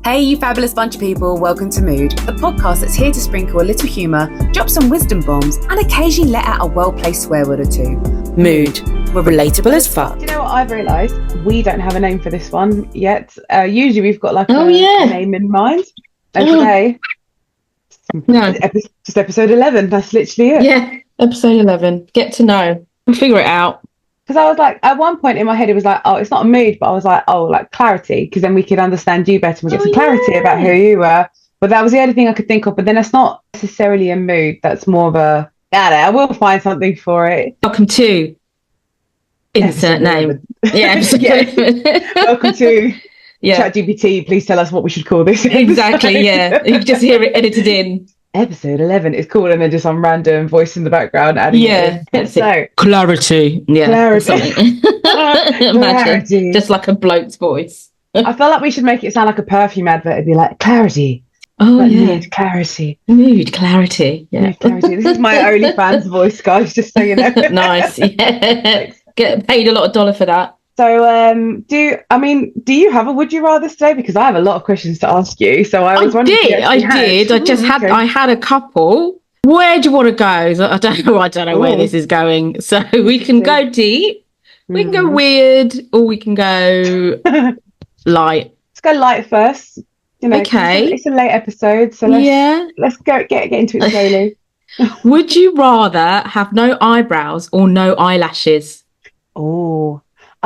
Hey, you fabulous bunch of people, welcome to Mood, the podcast that's here to sprinkle a little humour, drop some wisdom bombs, and occasionally let out a well-placed swear word or two. Mood, we're relatable as fuck. Do you know what I've realised? We don't have a name for this one yet. Usually we've got like a name in mind. And today, just episode 11, that's literally it. Yeah, episode 11, get to know, we'll figure it out. Because I was like, at one point in my head, it was like, oh, it's not a mood, but I was like, oh, like clarity, because then we could understand you better and we get some clarity about who you were. But that was the only thing I could think of. But then it's not necessarily a mood. That's more of a, I will find something for it. Welcome to insert name. Yeah, episode 11. Welcome to ChatGPT. Please tell us what we should call this. Exactly, yeah. You can just hear it edited in. Episode 11 is cool, and then just some random voice in the background adding it. So clarity. Yeah. Clarity. Imagine just like a bloke's voice. I feel like we should make it sound like a perfume advert. It'd be like clarity. Oh, like yeah. Mood clarity. Mood clarity. Yeah. Mood clarity. This is my OnlyFans voice, guys, just so you know. Nice. Yeah. Get paid a lot of dollar for that. So, do you have a would you rather today? Because I have a lot of questions to ask you. So I was wondering. I had a couple. Where do you want to go? I don't know where this is going. So we can go deep, we can go weird, or we can go light. Let's go light first. You know, okay. It's a late episode, so let's go get into it slowly. Would you rather have no eyebrows or no eyelashes?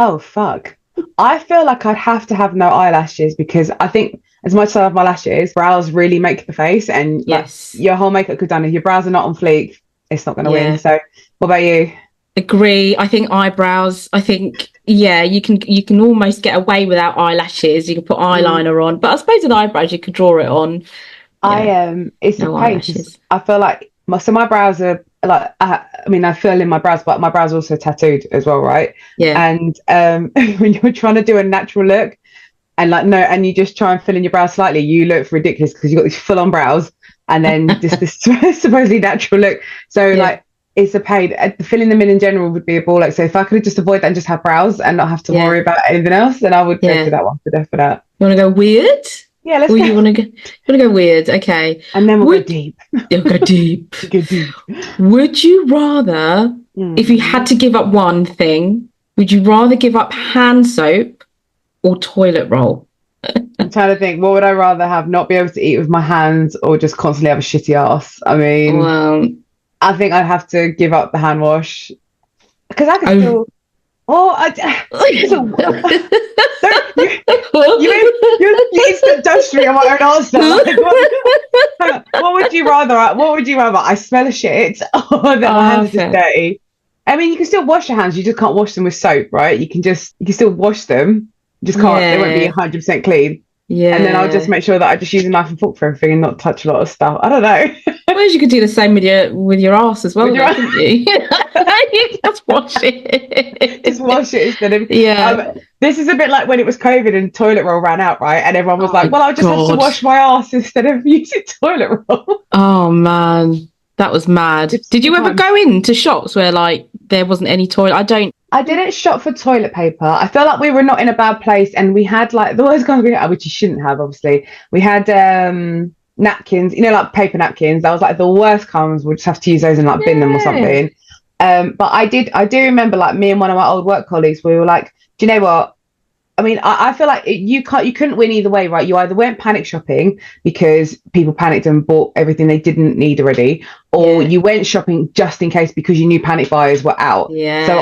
Oh, fuck. I feel like I'd have to have no eyelashes because I think as much as I love my lashes, brows really make the face, and your whole makeup could done. If your brows are not on fleek, it's not going to win. So what about you? Agree. I think eyebrows, you can almost get away without eyelashes. You can put eyeliner on, but I suppose with eyebrows you could draw it on. It's no a pain. I feel like my brows are like, I fill in my brows, but my brows are also tattooed as well, right? Yeah. And when you're trying to do a natural look and you just try and fill in your brows slightly, you look ridiculous because you've got these full-on brows and then just this supposedly natural look. So it's a pain. Filling them in general would be a ball. Like, so if I could just avoid that and just have brows and not have to worry about anything else, then I would go for that one for that. You want to go weird? Yeah, let's go. You want to go weird? Okay. And then we'll go deep. You'll go deep. Go deep. Would you rather, if you had to give up one thing, would you rather give up hand soap or toilet roll? I'm trying to think, what would I rather have? Not be able to eat with my hands or just constantly have a shitty ass? I mean, I think I'd have to give up the hand wash because I could still. You instant judged me on my own answer. Like, what would you rather? I smell a shit or that my hands are just dirty? I mean, you can still wash your hands. You just can't wash them with soap, right? You can still wash them. You just can't. They won't be 100% clean. Yeah. And then I'll just make sure that I just use a knife and fork for everything and not touch a lot of stuff. I don't know. I suppose you could do the same with your arse as well, couldn't you? You just wash it. Just wash it instead of this is a bit like when it was COVID and toilet roll ran out, right? And everyone was like, well, I'll just have to wash my arse instead of using toilet roll. Oh man, that was mad. Did you ever go into shops where like there wasn't any toilet? I didn't shop for toilet paper. I feel like we were not in a bad place, and we had like the worst kind of, which you shouldn't have, obviously. We had napkins, like paper napkins. That was like the worst kinds. We'll just have to use those and like bin them or something. But I do remember like me and one of my old work colleagues, we were like, do you know what? I mean, I feel like you couldn't win either way, right? You either went panic shopping because people panicked and bought everything they didn't need already, or you went shopping just in case because you knew panic buyers were out. Yeah. So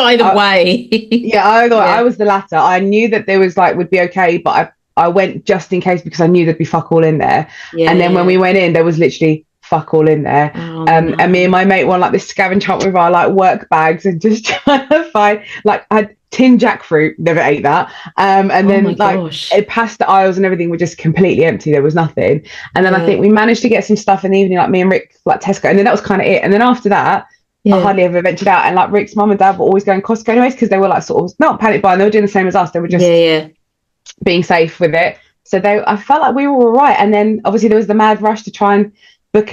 either way. I was the latter. I knew that there was like would be okay, but I went just in case because I knew there'd be fuck all in there. Yeah, and then when we went in, there was literally fuck all in there. And me and my mate won like this scavenger hunt with our like work bags and just trying to find like I had tin jackfruit, never ate that. And then it passed the aisles and everything were just completely empty. There was nothing. And then I think we managed to get some stuff in the evening, like me and Rick, like Tesco, and then that was kind of it. And then after that, I hardly ever ventured out. And like Rick's mum and dad were always going Costco anyways because they were like sort of not panic buying. They were doing the same as us. They were just being safe with it. So I felt like we were all right. And then obviously there was the mad rush to try and book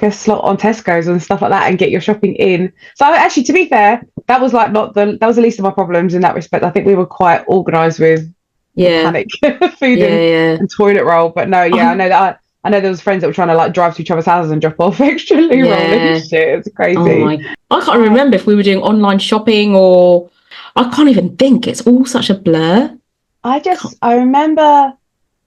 a slot on Tesco's and stuff like that and get your shopping in. So actually, to be fair, that was like that was the least of my problems in that respect. I think we were quite organised with panic food and toilet roll. But no, I know there was friends that were trying to like drive to each other's houses and drop off extra loo roll and shit. It's crazy. I can't remember if we were doing online shopping or I can't even think. It's all such a blur. I remember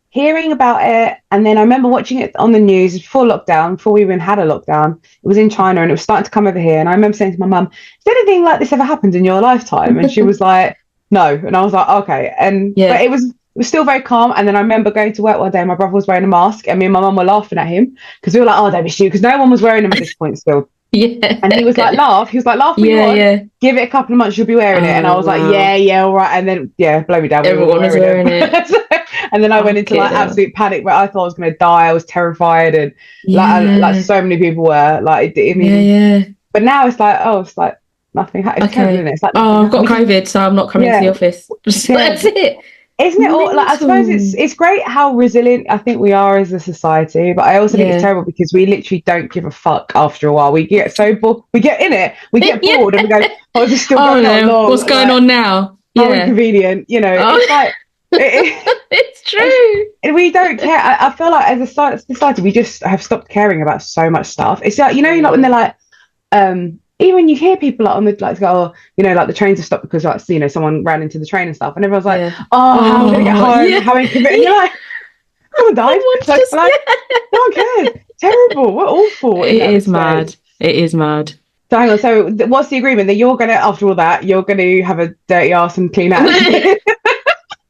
hearing about it, and then I remember watching it on the news before lockdown, before we even had a lockdown. It was in China and it was starting to come over here, and I remember saying to my mum, has anything like this ever happened in your lifetime? And she was like, no. And I was like, okay. And but it was still very calm. And then I remember going to work one day and my brother was wearing a mask and me and my mum were laughing at him because we were like, oh, don't be stupid, because no one was wearing them at this point still. And he was like, laugh when you want. Give it a couple of months, you'll be wearing it. And I was like, all right. And then blow me down, everyone was wearing it. And then I went into like absolute panic where I thought I was going to die. I was terrified, and like so many people were like, but now it's like nothing happened. It's like, I've got COVID, so I'm not coming to the office. That's it. Isn't it all like, I suppose it's great how resilient I think we are as a society, but I also think it's terrible because we literally don't give a fuck after a while. We get so bored, we get bored and we go, oh, is this still going on? What's going on now? How inconvenient, it's like it's true. We don't care. I feel like as a society we just have stopped caring about so much stuff. It's like, like when they're like even when you hear people like on the like go, like the trains are stopped because like someone ran into the train and stuff, and everyone's like, how am I gonna get home? How inconvenient. You're like, someone died. No one cares. Terrible. We're awful. It is mad. It is mad. So hang on. So what's the agreement that you're gonna, after all that, you're gonna have a dirty arse and clean out?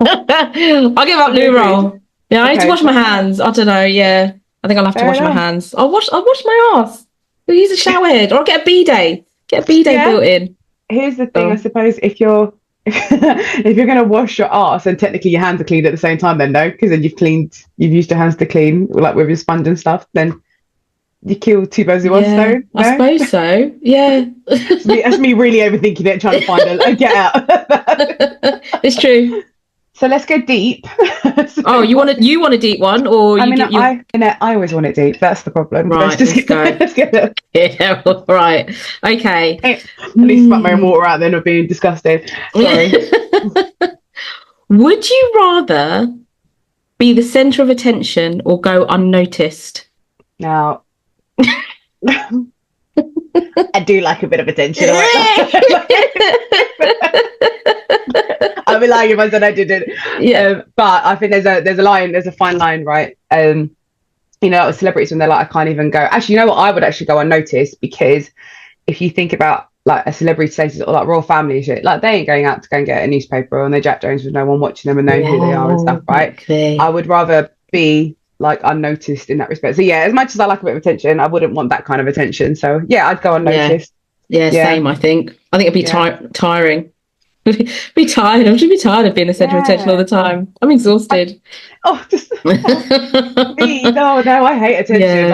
I'll give up loo roll. Yeah, I need to wash my hands. I don't know. Yeah, I think I'll have to wash my hands. I'll wash my arse. We'll use a shower head, or I'll get a bidet. Get a bidet built in. Here's the thing, I suppose, if you're going to wash your arse, and technically your hands are cleaned at the same time, then no, because then you've used your hands to clean, like with your sponge and stuff. Then you kill two birds with one stone. No? I suppose so. Yeah. That's me really overthinking it, trying to find a get out. It's true. So let's go deep. You want a deep one, or I always want it deep. That's the problem. Right, let's go. Let's get it. Yeah, right. Okay. At least spat my own water out then of being disgusting. Sorry. Would you rather be the centre of attention or go unnoticed? Now, I do like a bit of attention. I'd be lying if I said I didn't. Yeah, but I think there's a fine line, right? With celebrities when they're like, I can't even go. Actually, you know what? I would actually go unnoticed, because if you think about like a celebrity status or like royal family and shit, like they ain't going out to go and get a newspaper on their Jack Jones with no one watching them and knowing who they are and stuff, right? Okay. I would rather be like unnoticed in that respect. So yeah, as much as I like a bit of attention, I wouldn't want that kind of attention. So yeah, I'd go unnoticed. Yeah, same. I think it'd be tiring. Be tired. I'm just be tired of being the centre of attention all the time. I'm exhausted. No, I hate attention.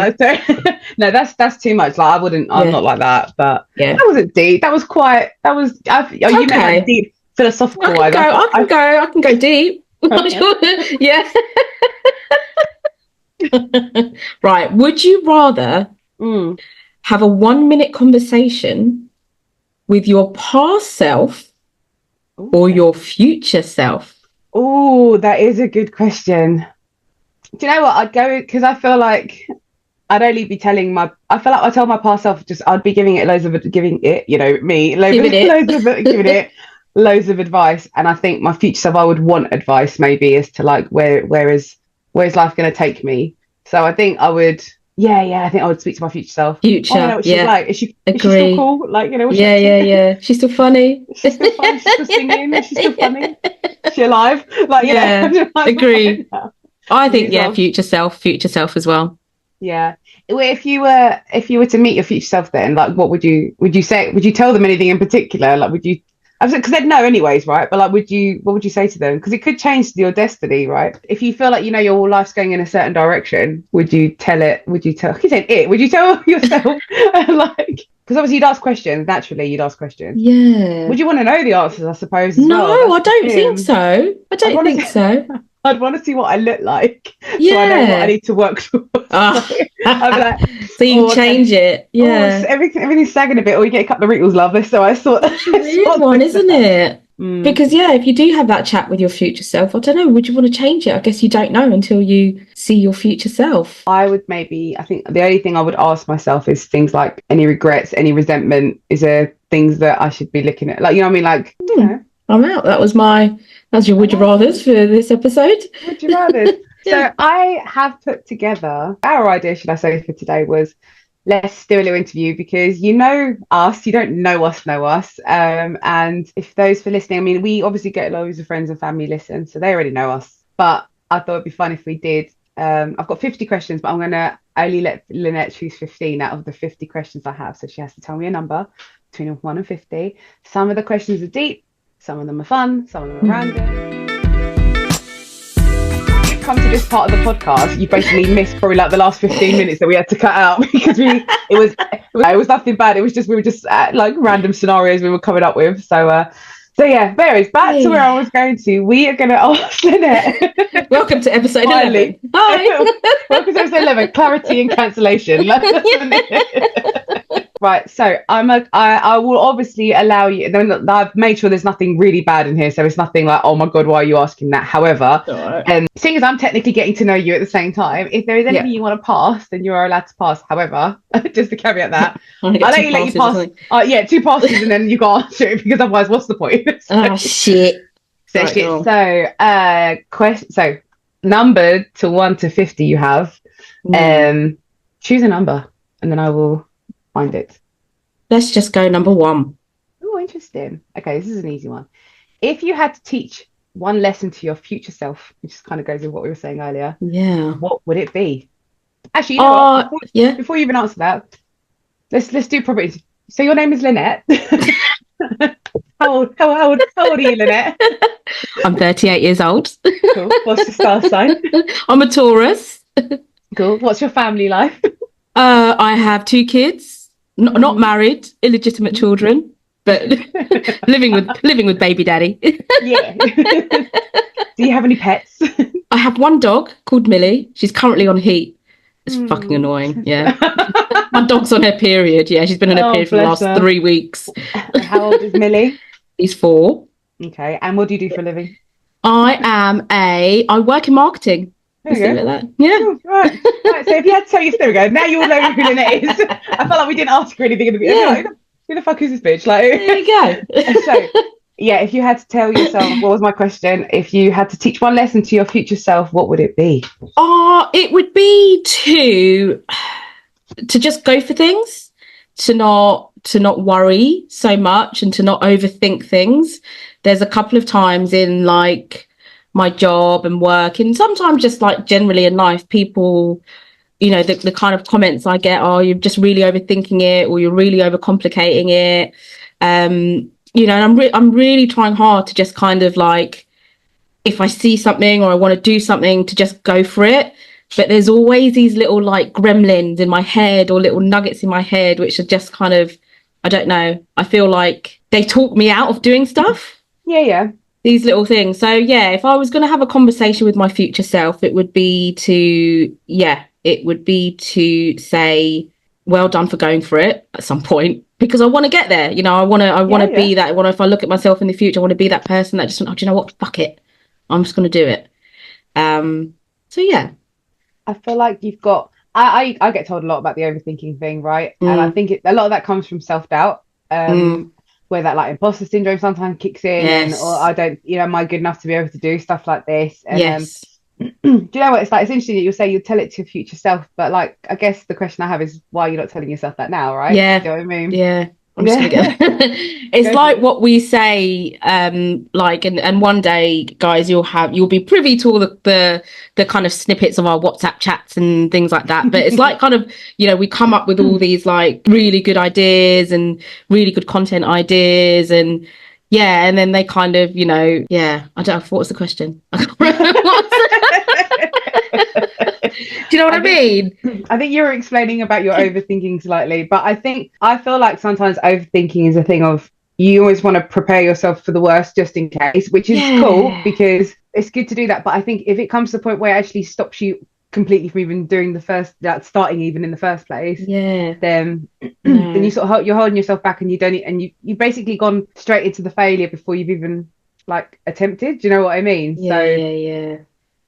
No, that's too much. Like I'm not like that. But that wasn't deep. That was quite. That was. You meant like deep philosophical. I can go deep. Yeah. Right. Would you rather have a 1-minute conversation with your past self or your future self? Oh, that is a good question. Do you know what? I'd go, because I feel like I'd only be telling I feel like I tell my past self, I'd be giving it loads of advice. And I think my future self, I would want advice maybe as to like, where's life going to take me? So I think I would, I think I would speak to my future self. I know what she's like. Is she still cool? Like, She's still funny. She's still fun. She's still singing. She's still funny. Is she alive? Like, agree. I think future self as well. Yeah. If you were to meet your future self, then like, what would you say? Would you tell them anything in particular? Like, would you? Because they'd know anyways, right? But like, what would you say to them? Because it could change your destiny, right? If you feel like your life's going in a certain direction, would you tell it? Would you tell? I keep saying it. Would you tell yourself? Like, because obviously you'd ask questions. Naturally, you'd ask questions. Yeah. Would you want to know the answers? I suppose. No, I don't think so. I don't think so. I'd want to see what I look like. Yeah. So I know what I need to work towards. I'd be like, so you can change it. Yeah. Everything's sagging a bit, or you get a couple of wrinkles, lovely. So I thought that's a weird one, isn't it? Because if you do have that chat with your future self, I don't know, would you want to change it? I guess you don't know until you see your future self. I think the only thing I would ask myself is things like any regrets, any resentment. Is there things that I should be looking at? Like, you know what I mean? Like, you know. I'm out. That's your would you rathers for this episode. Would you rathers? So I have put together, our idea, should I say, for today was, let's do a little interview, because you know us, you don't know us. And if those for listening, I mean, we obviously get loads of friends and family listen, so they already know us. But I thought it'd be fun if we did. I've got 50 questions, but I'm going to only let Lynette choose 15 out of the 50 questions I have. So she has to tell me a number between 1 and 50. Some of the questions are deep, some of them are fun, some of them are random. Come to this part of the podcast, you basically missed probably like the last 15 minutes that we had to cut out, because it was nothing bad. It was just, we were just like random scenarios we were coming up with. So yeah, anyways, back to where I was going to. We are going to ask Lynette. Welcome to episode 11. Hi. Welcome to episode 11. Clarity and cancellation. Right, so I will obviously allow you. I've made sure there's nothing really bad in here, so it's nothing like, oh my god, why are you asking that? However, seeing as I'm technically getting to know you at the same time, if there is anything you want to pass, then you are allowed to pass. However, just to caveat that, I'll let you pass. 2 passes, and then you got to answer it, because otherwise, what's the point? Shit. So numbered to 1 to 50, you have. Choose a number, and then I will find it. Let's just go number 1. Oh, interesting. Okay, this is an easy one. If you had to teach one lesson to your future self, which just kind of goes with what we were saying earlier, what would it be? Actually, you know what? Before you even answer that, let's do property. So your name is Lynette. How old are you, Lynette? I'm 38 years old. Cool. What's your star sign? I'm a Taurus. Cool. What's your family life? I have 2 kids. Not married, illegitimate children, but living with baby daddy. Yeah. Do you have any pets? I have 1 dog called Millie. She's currently on heat. It's fucking annoying. Yeah. My dog's on her period. Yeah, she's been on her period for the last 3 weeks. How old is Millie? He's 4. Okay. And what do you do for a living? I work in marketing. There you go. Like that. Yeah. Oh, right. So if you had to tell there we go. Now you all know who Lynette is. I felt like we didn't ask her anything in the beginning. Like, who the fuck is this bitch? Like, there you go. So yeah, if you had to tell yourself, what was my question? If you had to teach one lesson to your future self, what would it be? It would be to just go for things, to not worry so much, and to not overthink things. There's a couple of times in like my job and work, and sometimes just like generally in life, people, you know, the kind of comments I get are, you're just really overthinking it, or you're really overcomplicating it. You know, and I'm really trying hard to just kind of like, if I see something or I want to do something, to just go for it. But there's always these little like gremlins in my head, or little nuggets in my head, which are just kind of, I don't know, I feel like they talk me out of doing stuff. Yeah. These little things. So yeah, if I was going to have a conversation with my future self, it would be to say, well done for going for it at some point, because I want to get there. You know, I want to be that. If I look at myself in the future, I want to be that person that just went, oh, do you know what? Fuck it. I'm just going to do it. So yeah. I feel like you've got, I get told a lot about the overthinking thing, right? And I think a lot of that comes from self-doubt. Where that like imposter syndrome sometimes kicks in, or I don't, you know, am I good enough to be able to do stuff like this? And do you know what it's like? It's interesting that you'll say you'll tell it to your future self, but like, I guess the question I have is, why are you not telling yourself that now, right? Yeah. Do you know what I mean? Yeah. I'm just gonna get it's like what we say, like, and one day, guys, you'll be privy to all the kind of snippets of our WhatsApp chats and things like that. But it's like kind of, you know, we come up with all these like really good ideas and really good content ideas, and and then they kind of, you know, I don't know, what's the question? I can't remember. Do you know what I mean? I think you were explaining about your overthinking slightly, but I feel like sometimes overthinking is a thing of, you always want to prepare yourself for the worst just in case, which is cool, because it's good to do that. But I think if it comes to the point where it actually stops you completely from even doing the first, like starting even in the first place, then you sort of you're holding yourself back, and you don't, and you've basically gone straight into the failure before you've even like attempted. Do you know what I mean?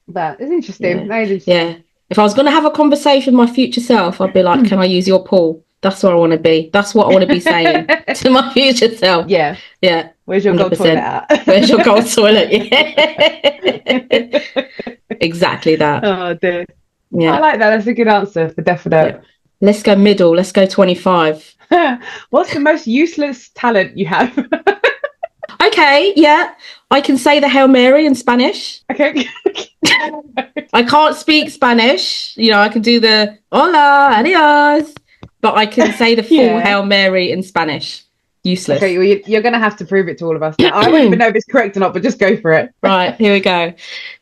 But it's interesting. That is interesting. If I was going to have a conversation with my future self, I'd be like, can I use your pool? That's where I want to be. That's what I want to be saying to my future self. Yeah. Where's your 100%. Gold toilet at? Where's your gold toilet? Yeah. Exactly that. Oh dear. Yeah. I like that. That's a good answer for definite. Yeah. Let's go middle. Let's go 25. What's the most useless talent you have? Okay, yeah. I can say the Hail Mary in Spanish. Okay. I can't speak Spanish. You know, I can do the hola, adios. But I can say the full Hail Mary in Spanish. Useless. Okay, well, you're going to have to prove it to all of us now. I don't even know if it's correct or not, but just go for it. Right, here we go.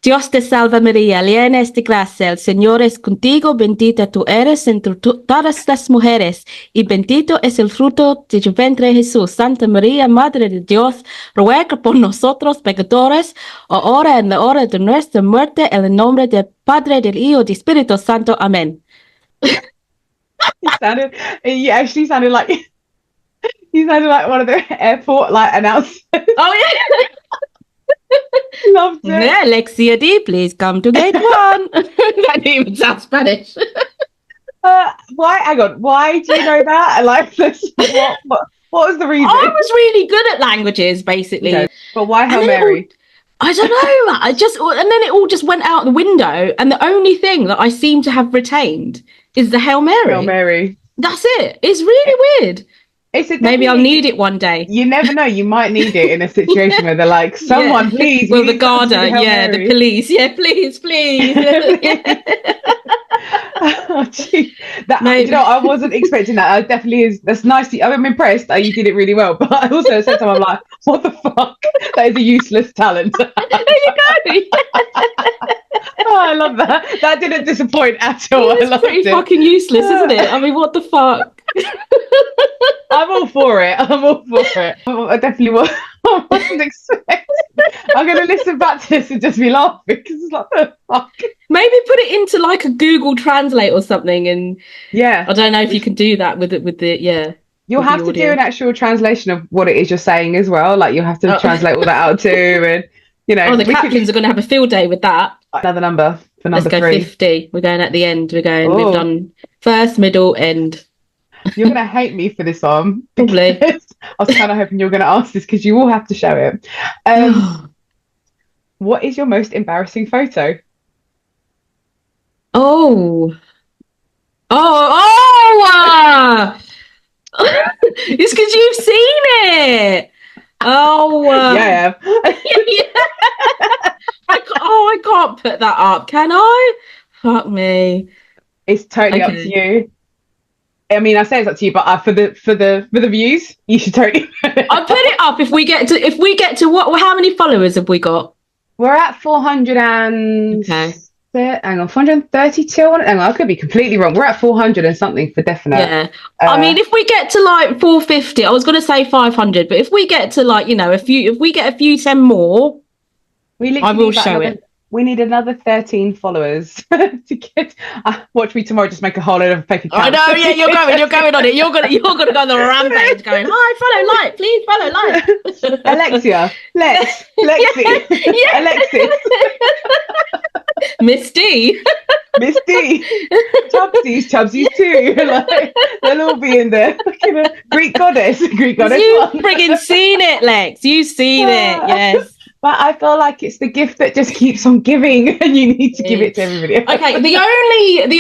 Dios te salve María, llena es de gracia, el Señor es contigo, bendita tú eres entre todas las mujeres, y bendito es el fruto de tu vientre Jesús. Santa María, Madre de Dios, ruega por nosotros pecadores, ahora en la hora de nuestra muerte, en el nombre del Padre, del Hijo, del Espíritu Santo. Amén. You actually sounded like... You sounded like one of the airport announcers. Oh yeah. Loved it. Alexia D, please come to gate 1. That didn't even sound Spanish. Why? Hang on. Why do you know that? Like this? What was the reason? I was really good at languages, basically. Okay. But why Hail Mary? I don't know. And then it all just went out the window. And the only thing that I seem to have retained is the Hail Mary. Hail Mary. That's it. It's really weird. Maybe I'll need it one day. You never know. You might need it in a situation where they're like, someone, please. Well, the Garda, the police. Yeah, please. Oh, gee. You know, I wasn't expecting that. That's nice. I'm impressed that you did it really well. But I also said to him, I'm like, what the fuck? That is a useless talent. There you go. Oh, I love that. That didn't disappoint at all. It's pretty fucking useless, isn't it? I mean, what the fuck? I'm all for it. I definitely wasn't expecting. I'm going to listen back to this and just be laughing because it's like, the fuck. Maybe put it into like a Google Translate or something, and I don't know if you can do that with the You'll have to do an actual translation of what it is you're saying as well. Like you'll have to translate all that out too, and you know. The captains are going to have a field day with that. Another number for number 3. Let's go 50. We're going at the end. We've done first, middle, end. You're going to hate me for this one. Probably. I was kind of hoping you were going to ask this because you will have to show it. What is your most embarrassing photo? It's because you've seen it. Yeah. I can't put that up, can I? Fuck me. It's totally up to you. I mean, I say it's up to you, but for the views, you should totally. I'll put it up if we get to what? How many followers have we got? We're at 400 and. Okay. Hang on, 432. Hang on, I could be completely wrong. We're at 400 and something for definite. Yeah. I mean, if we get to like 450, I was going to say 500, but if we get to like, you know, if we get a few 10 more, I will show it. We need another 13 followers to get. Watch me tomorrow. Just make a whole load of fake accounts. I know. Yeah, you're going on it. You're gonna go on the rampage, going, hi, follow, like, please follow, like. Alexia, Lexi, Alexis, Miss D, Chubsies too. Like, they'll all be in there. Greek goddess. You've friggin' seen it, Lex. You've seen it. Yes. But I feel like it's the gift that just keeps on giving, and you need to give it to everybody else. Okay, the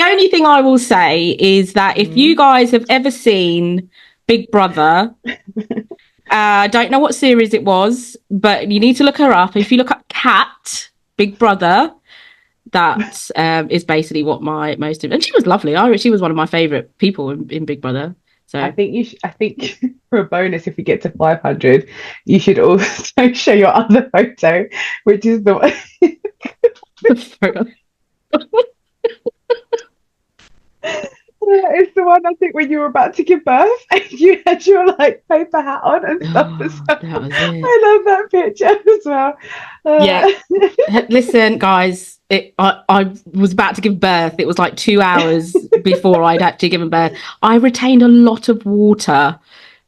only thing I will say is that if you guys have ever seen Big Brother, I don't know what series it was, but you need to look her up. If you look up Kat, Big Brother, that is basically what my most... And she was lovely. She was one of my favourite people in Big Brother. So I think for a bonus, if we get to 500, you should also show your other photo, which is the one. It's the one, I think, when you were about to give birth and you had your like paper hat on and stuff. That was it. I love that picture as well. Yeah. Listen, guys, I was about to give birth. It was like 2 hours before I'd actually given birth. I retained a lot of water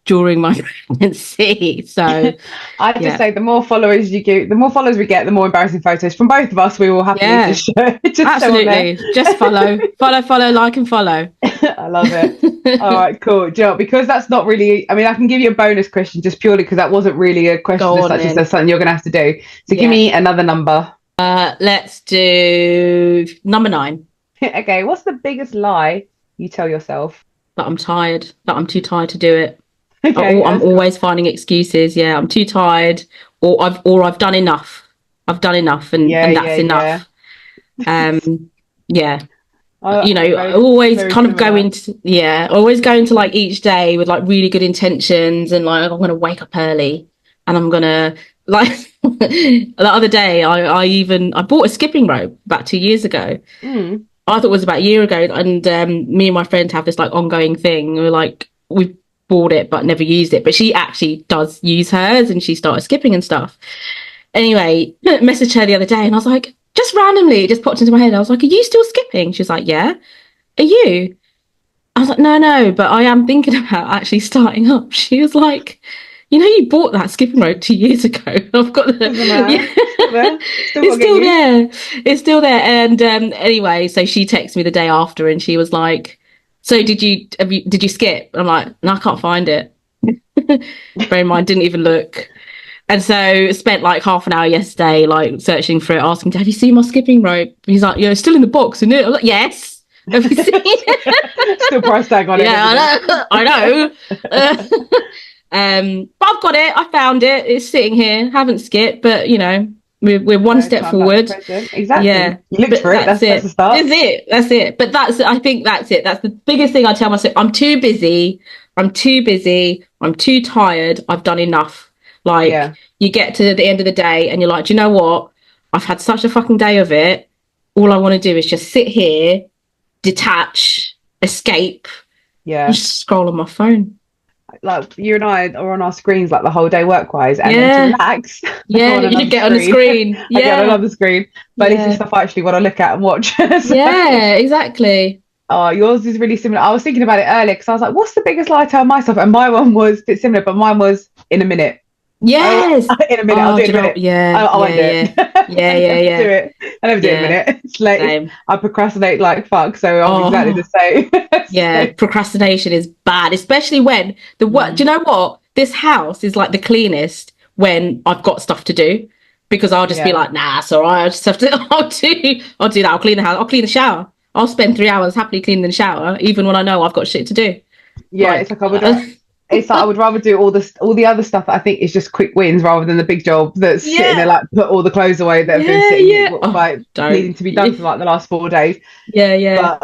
during my pregnancy. So I just say the more followers you get, the more followers we get, the more embarrassing photos from both of us we will happily just show. Absolutely. Just follow, like and follow. I love it. All right, cool. Jill, because that's not really, I mean, I can give you a bonus question just purely because that wasn't really a question such as that's something you're going to have to do. So give me another number. Let's do number 9. Okay, what's the biggest lie you tell yourself? That I'm tired, that I'm too tired to do it. Okay, I'm always finding excuses. Yeah, I'm too tired, or I've done enough. I've done enough, and that's enough. Yeah. You know, I always kind of go into like each day with like really good intentions, and like I'm going to wake up early, and I'm going to like the other day I bought a skipping rope about 2 years ago. I thought it was about a year ago, and me and my friend have this like ongoing thing. We bought it but never used it, but she actually does use hers, and she started skipping and stuff. Anyway, messaged her the other day, and I was like, just randomly, it just popped into my head. I was like, are you still skipping? She was like, yeah. Are you? I was like, no, but I am thinking about actually starting up. She was like, you know, you bought that skipping rope 2 years ago. I've got the it's still there. And anyway, so she texted me the day after, and she was like, so did you skip? I'm like, no, I can't find it. Bear in mind, didn't even look. And so spent like half an hour yesterday like searching for it, asking, have you seen my skipping rope? He's like, yeah, it's still in the box, isn't it? I was like, yes. Have you seen it? Still price tag on it. Yeah, I know. But I've got it. I found it. It's sitting here. Haven't skipped, but you know, we're one step forward. Exactly. Yeah. You looked for it. That's the start. That's it. But I think that's it. That's the biggest thing I tell myself. I'm too busy. I'm too tired. I've done enough. Like you get to the end of the day and you're like, do you know what? I've had such a fucking day of it. All I want to do is just sit here, detach, escape. Yeah. And just scroll on my phone. Like you and I are on our screens like the whole day work-wise, and then to relax. You get on the screen. I get on another screen, but it's the stuff I actually want to look at and watch. Yeah, exactly. Oh, yours is really similar. I was thinking about it earlier because I was like, what's the biggest lie I tell myself? And my one was a bit similar, but mine was in a minute. Yes. In a minute. I'll do it in a minute. I won't do it. Yeah. Do it. I never do it in a minute. It's like same. I procrastinate like fuck. So I'm exactly the same. Yeah, procrastination is bad, especially when the work. Do you know what? This house is like the cleanest when I've got stuff to do, because I'll just be like, nah, it's all right. I just have to. I'll do that. I'll clean the house. I'll clean the shower. I'll spend 3 hours happily cleaning the shower, even when I know I've got shit to do. Yeah, it's like I would rather do all the other stuff that I think is just quick wins rather than the big job that's sitting there, like put all the clothes away that have been sitting needing to be done for like the last 4 days. Yeah. But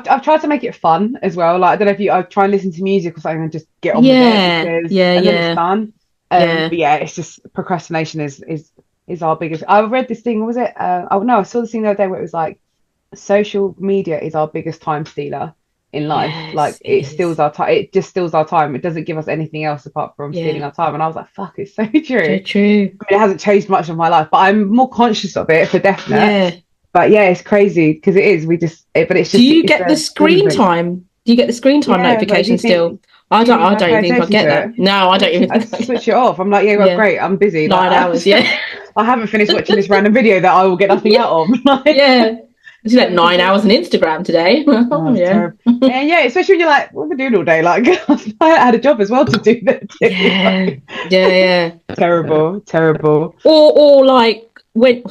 I've tried to make it fun as well. Like I don't know if I try and listen to music or something and just get on with it. Then it's fun. But yeah, it's just procrastination is our biggest. I read this thing. What was it? I saw this thing the other day where it was like, social media is our biggest time stealer in life. It steals our time. It just steals our time. It doesn't give us anything else apart from stealing our time. And I was like, fuck, it's so true. So true. I mean, it hasn't changed much of my life, but I'm more conscious of it for definite. But yeah, it's crazy because it is. But it's just. Do you get the screen time? Do you get the screen time notification still? I don't even think I get that. No, I don't even. I switch it off. I'm like, great. I'm busy. 9 hours. Yeah. I haven't finished watching this random video that I will get nothing out of. It's like 9 hours on Instagram today. Yeah, especially when you're like, what am I doing all day? Like, I had a job as well to do that too. Yeah. Terrible. Or like when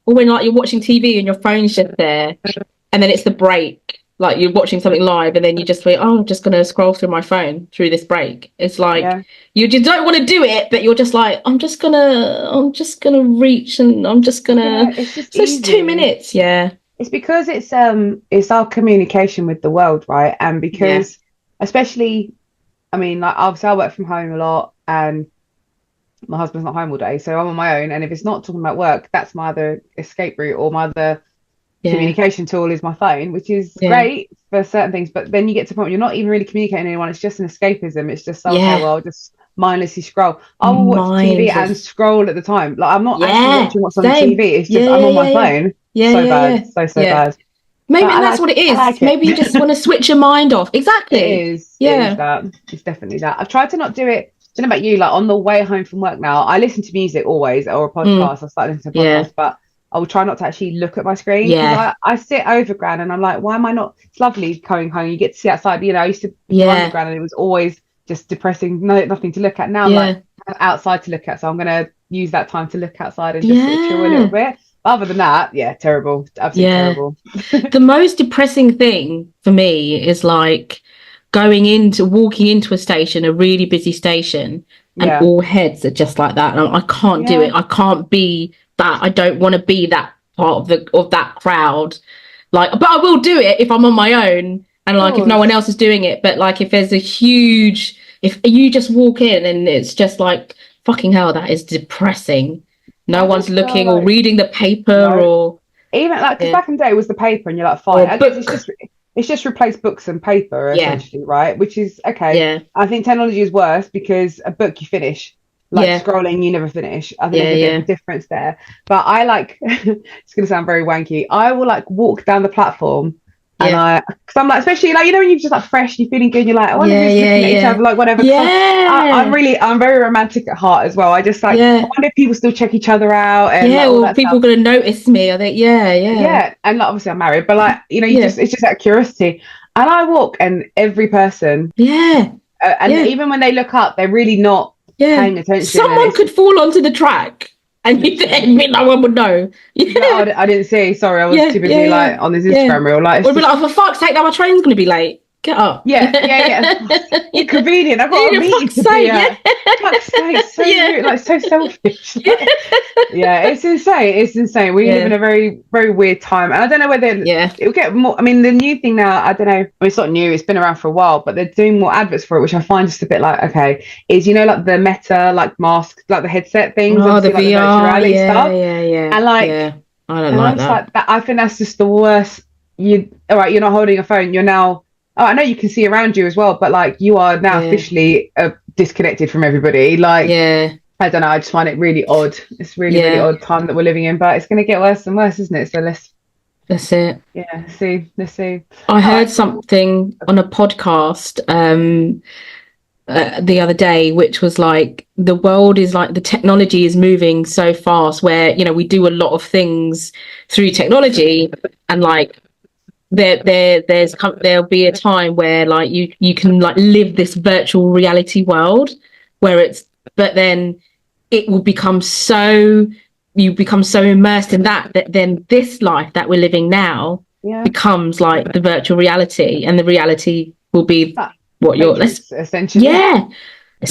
like you're watching TV and your phone's just there, and then it's the break. Like you're watching something live, and then you just think, I'm just gonna scroll through my phone through this break. It's like you don't want to do it, but you're just like, I'm just gonna reach, and I'm just gonna. It's 2 minutes. Yeah. It's because it's our communication with the world, right? And because especially, I mean, like obviously I work from home a lot, and my husband's not home all day, so I'm on my own. And if it's not talking about work, that's my other escape route or my other communication tool is my phone, which is great for certain things, but then you get to the point where you're not even really communicating with anyone. It's just an escapism. It's just okay, well, I'll just mindlessly scroll. I will watch TV and scroll at the time. Like, I'm not actually watching what's on TV. It's just I'm on my phone. Bad. So bad. Maybe that's what it is. Like maybe you just want to switch your mind off. Exactly. It is. Yeah. It is that. It's definitely that. I've tried to not do it. I don't know about you, like on the way home from work now, I listen to music always, or a podcast. I start listening to podcasts, but I will try not to actually look at my screen. I sit overground and I'm like, why am I not? It's lovely going home. You get to see outside. You know, I used to be underground and it was always just depressing. Nothing to look at. Now I'm like outside to look at. So I'm going to use that time to look outside and just sort of chill a little bit. But other than that, terrible. Absolutely terrible. The most depressing thing for me is like walking into a station, a really busy station, and all heads are just like that. And I can't do it. I can't be that. I don't want to be that part of that crowd. Like, but I will do it if I'm on my own and like if no one else is doing it. But like if there's if you just walk in and it's just like, fucking hell, that is depressing. No one's looking or reading the paper or even like, because back in the day it was the paper and you're like, fine. I guess it's just replaced books and paper essentially, right? Which is okay. Yeah. I think technology is worse because a book you finish. Like scrolling, you never finish. I think there's a bit of a difference there. But I like, it's going to sound very wanky. I will like walk down the platform and because I'm like, especially like, you know, when you're just like fresh, you're feeling good, you're like, I wonder who's looking at each other, like whatever. I'm very romantic at heart as well. I just like, I wonder if people still check each other out. And or people are going to notice me. I think, yeah. And like, obviously I'm married, but like, you know, it's just that curiosity. And I walk and every person, even when they look up, they're really not paying attention. Someone could fall onto the track and no one would know. No, I didn't see. Sorry, I was too busy like on this Instagram reel. Like, we'd be like, for fuck's sake, now my train's going to be late. Get up. Yeah. Inconvenient. I've got a meeting to be at. Fuck's sake, so rude, like so selfish. Like, it's insane. We live in a very, very weird time, and I don't know whether it'll get more. I mean, the new thing now, I don't know. I mean, it's not new. It's been around for a while, but they're doing more adverts for it, which I find just a bit like, okay, is like the Meta, like mask, like the headset things, the like VR, the virtual reality stuff, and like, I don't like that. I think that's just the worst. You're not holding a phone. You're now. Oh, I know you can see around you as well, but like you are now officially disconnected from everybody. Like, I don't know. I just find it really odd. It's really odd time that we're living in, but it's going to get worse and worse, isn't it? So that's it. Yeah. Let's see. I heard something on a podcast the other day, which was like the world is like the technology is moving so fast, where we do a lot of things through technology, and like. There'll be a time where like you can like live this virtual reality world but then it will become you become so immersed in that then this life that we're living now becomes like the virtual reality, and the reality will be what you're essentially.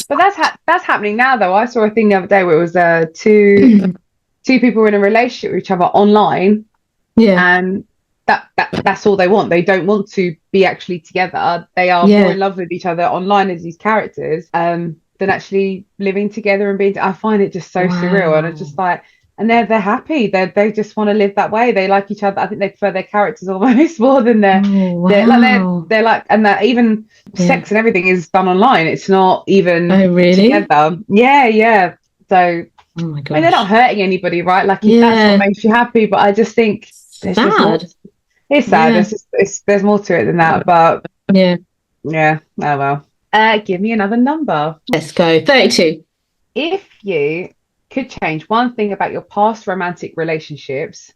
But that's happening now though. I saw a thing the other day where it was two people in a relationship with each other online, and that's all they want. They don't want to be actually together. They are more in love with each other online as these characters than actually living together and being. I find it just so surreal, and it's just like, and they're happy. They just want to live that way. They like each other. I think they prefer their characters almost more than they're like, and that even sex and everything is done online. It's not even together. Yeah. So oh my God, I mean, they're not hurting anybody, right? Like if that's what makes you happy, but I just think it's sad. There's more to it than that, but oh well. Give me another number. Let's go 32. If you could change one thing about your past romantic relationships,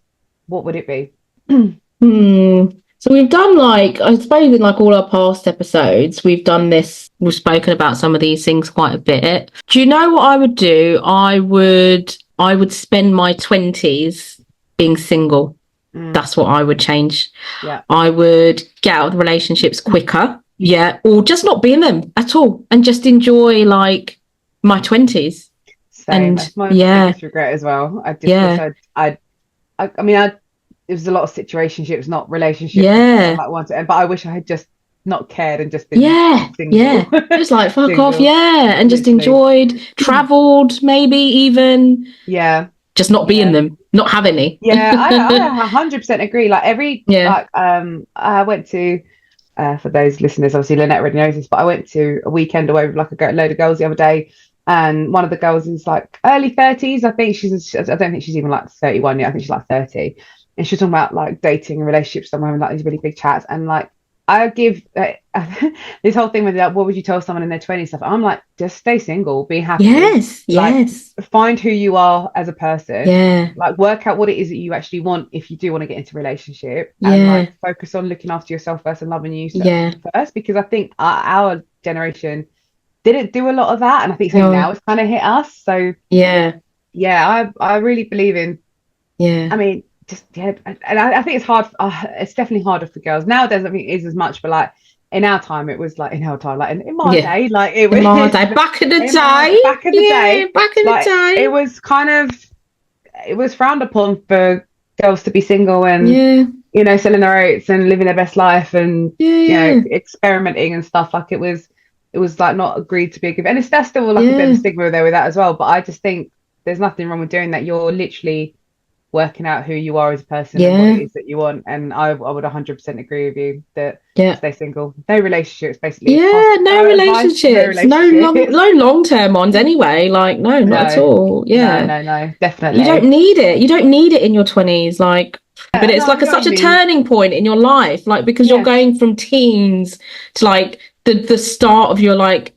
what would it be? So we've done like, I suppose in like all our past episodes, we've spoken about some of these things quite a bit. Do you know what I would do? I would spend my 20s being single. That's what I would change. I would get out of the relationships quicker, or just not be in them at all and just enjoy like my 20s. Same. That's my biggest regret as well. I just I mean, it was a lot of situationships, not relationships. But I wish I had just not cared and just been single. Just like fuck off, and just enjoyed, travelled, maybe even. just not be in them, not have any. Yeah, I 100% agree. Like I went to, for those listeners, obviously Lynette already knows this, but I went to a weekend away with like a load of girls the other day, and one of the girls is like early 30s. I don't think she's even like 31 yet. I think she's like 30, and she's talking about like dating and relationships. And we're having like these really big chats, and like I give this whole thing with like, what would you tell someone in their 20s stuff? I'm like, just stay single, be happy. Yes. Find who you are as a person. Yeah. Like work out what it is that you actually want if you do want to get into a relationship. And like focus on looking after yourself first and loving you first. Because I think our generation didn't do a lot of that. And I think now it's kind of hit us. So I really believe in, I mean, and I think it's hard. It's definitely harder for girls nowadays. I think it is as much, but like in our time, it was like in my day, like it was in my day, back in the day, it was kind of, it was frowned upon for girls to be single and you know, selling their oats and living their best life and you know, experimenting and stuff. Like it was like not agreed to be a good, and that's still like a bit of a stigma there with that as well. But I just think there's nothing wrong with doing that. You're literally working out who you are as a person and what it is that you want. And I would 100% agree with you that stay single. No relationships, basically. No relationships. No long-term ones anyway. Like, not at all. No, definitely. You don't need it. You don't need it in your 20s. Like, but it's like such a turning point in your life. Like, because you're going from teens to like the start of your like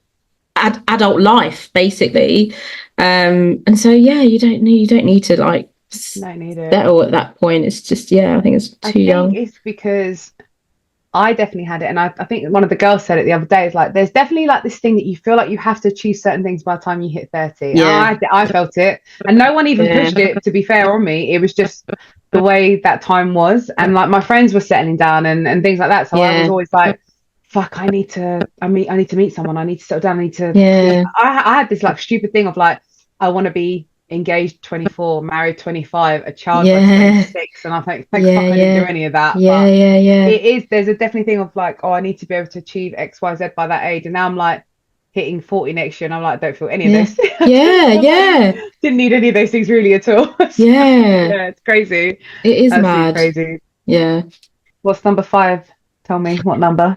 adult life, basically. And so, you don't need to like, settle at that point. It's just I think it's too young. It's because I definitely had it, and I think one of the girls said it the other day. It's like there's definitely like this thing that you feel like you have to achieve certain things by the time you hit 30. I felt it, and no one even pushed it, to be fair, on me. It was just the way that time was, and like my friends were settling down and things like that. So I was always like, fuck, I need to meet someone, I need to settle down, I need to I had this like stupid thing of like, I want to be engaged 24, married 25, a child by 26, and I think I didn't do any of that. There's a definitely thing of like, I need to be able to achieve XYZ by that age, and now I'm like hitting 40 next year and I'm like, don't feel any of this. Didn't need any of those things really at all. It's crazy. It is mad. Crazy. What's number 5? Tell me what number.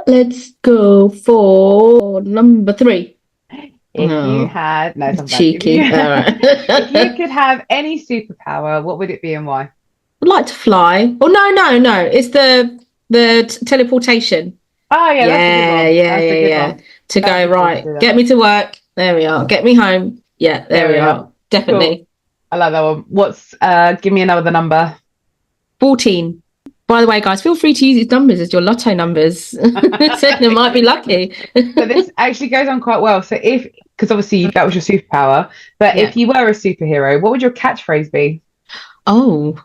Let's go for number 3. If you had cheeky, if you could have any superpower, what would it be and why? I'd like to fly. Oh no, it's the teleportation. Oh yeah. To go right, get me to work. There we are. Get me home. Yeah, there we are. Definitely. Cool. I like that one. What's give me another number. 14. By the way, guys, feel free to use these numbers as your lotto numbers. So they might be lucky. So this actually goes on quite well. So because obviously that was your superpower, but if you were a superhero, what would your catchphrase be? Oh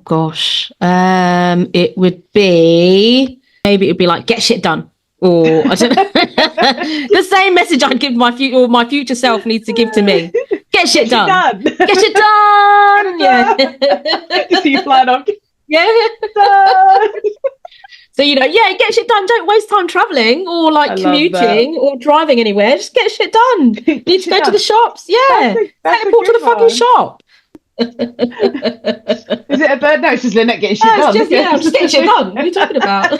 gosh. It would be, maybe it would be like, get shit done. Or I don't know. The same message I'd give my future self needs to give to me. Get shit done. Get shit done. Just see you flying off. So get shit done. Don't waste time traveling or like commuting or driving anywhere. Just get shit done. Need to go to the shops. Teleport to the fucking shop. Is it a bird? No, it's just Lynette getting shit done. I'm just getting shit done. What are you talking about?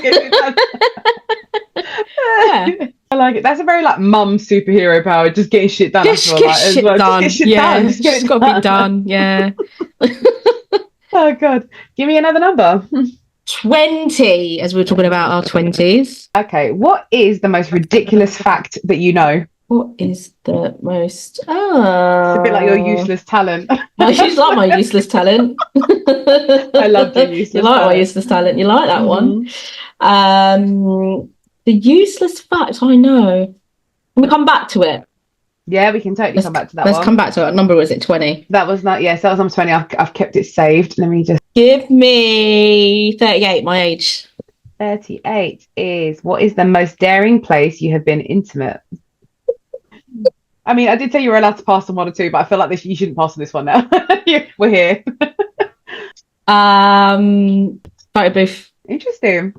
I like it. That's a very like mum superhero power. Just getting shit done. Get shit done. Just got to be done. Yeah. Oh God, give me another number. 20, as we were talking about our 20s. Okay, what is the most ridiculous fact that you know? What is the most... It's a bit like your useless talent. I just like my useless talent. I love your useless talent. You like my useless talent. You like that one. The useless fact I know. We'll come back to it. Yeah, we can totally come back to that. Let's come back to it. What number was it? 20. That was not. Yes, that was number 20. I've kept it saved. Let me just give me 38. My age. 38 is, what is the most daring place you have been intimate? I mean, I did say you were allowed to pass on 1 or 2, but I feel like you shouldn't pass on this one now. We're here. Photo booth. Interesting.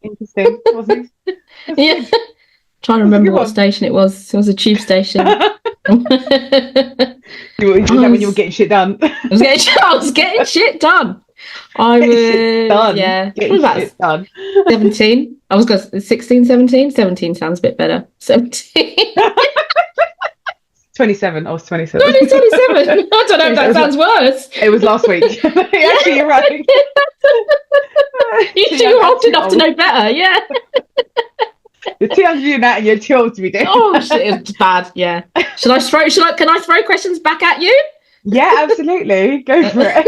Wasn't it? Trying to remember what station it was. It was a tube station. You did that when you were getting shit done. I was getting shit done. Yeah. Getting shit done. 17. I was going 16, 17. 17 sounds a bit better. 17. 27. I was 27. 27. I don't know if that sounds worse. It was last week. Actually, you're right. You're old enough to know better, yeah. You're too young to do that and you're too old to be doing. Oh shit, it's bad, yeah. Can I throw questions back at you? Yeah, absolutely. Go for it.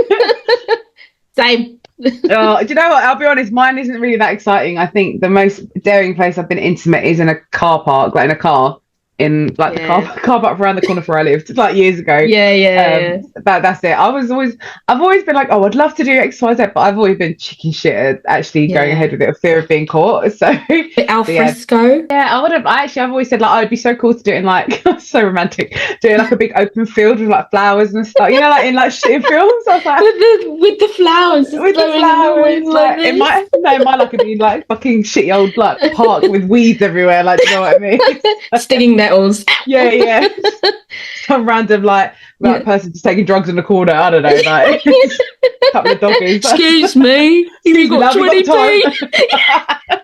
Same. Do you know what? I'll be honest, mine isn't really that exciting. I think the most daring place I've been intimate is in a car park, like in a car. In like the car park around the corner where I lived, like years ago. Yeah. That's it. I've always been like, I'd love to do XYZ, but I've always been chicken shit at actually going ahead with it, of fear of being caught. So alfresco. I've always said like, I'd be so cool to do it in like so romantic, doing like a big open field with like flowers and stuff. You know, like in like shit films. I was like, with the flowers. With the flowers. Like, it might like it be like fucking shitty old like park with weeds everywhere. Like, do you know what I mean? Stinging nettles. Yeah. Some random person just taking drugs in the corner. I don't know, like a couple of doggies. Excuse me, you got 20p.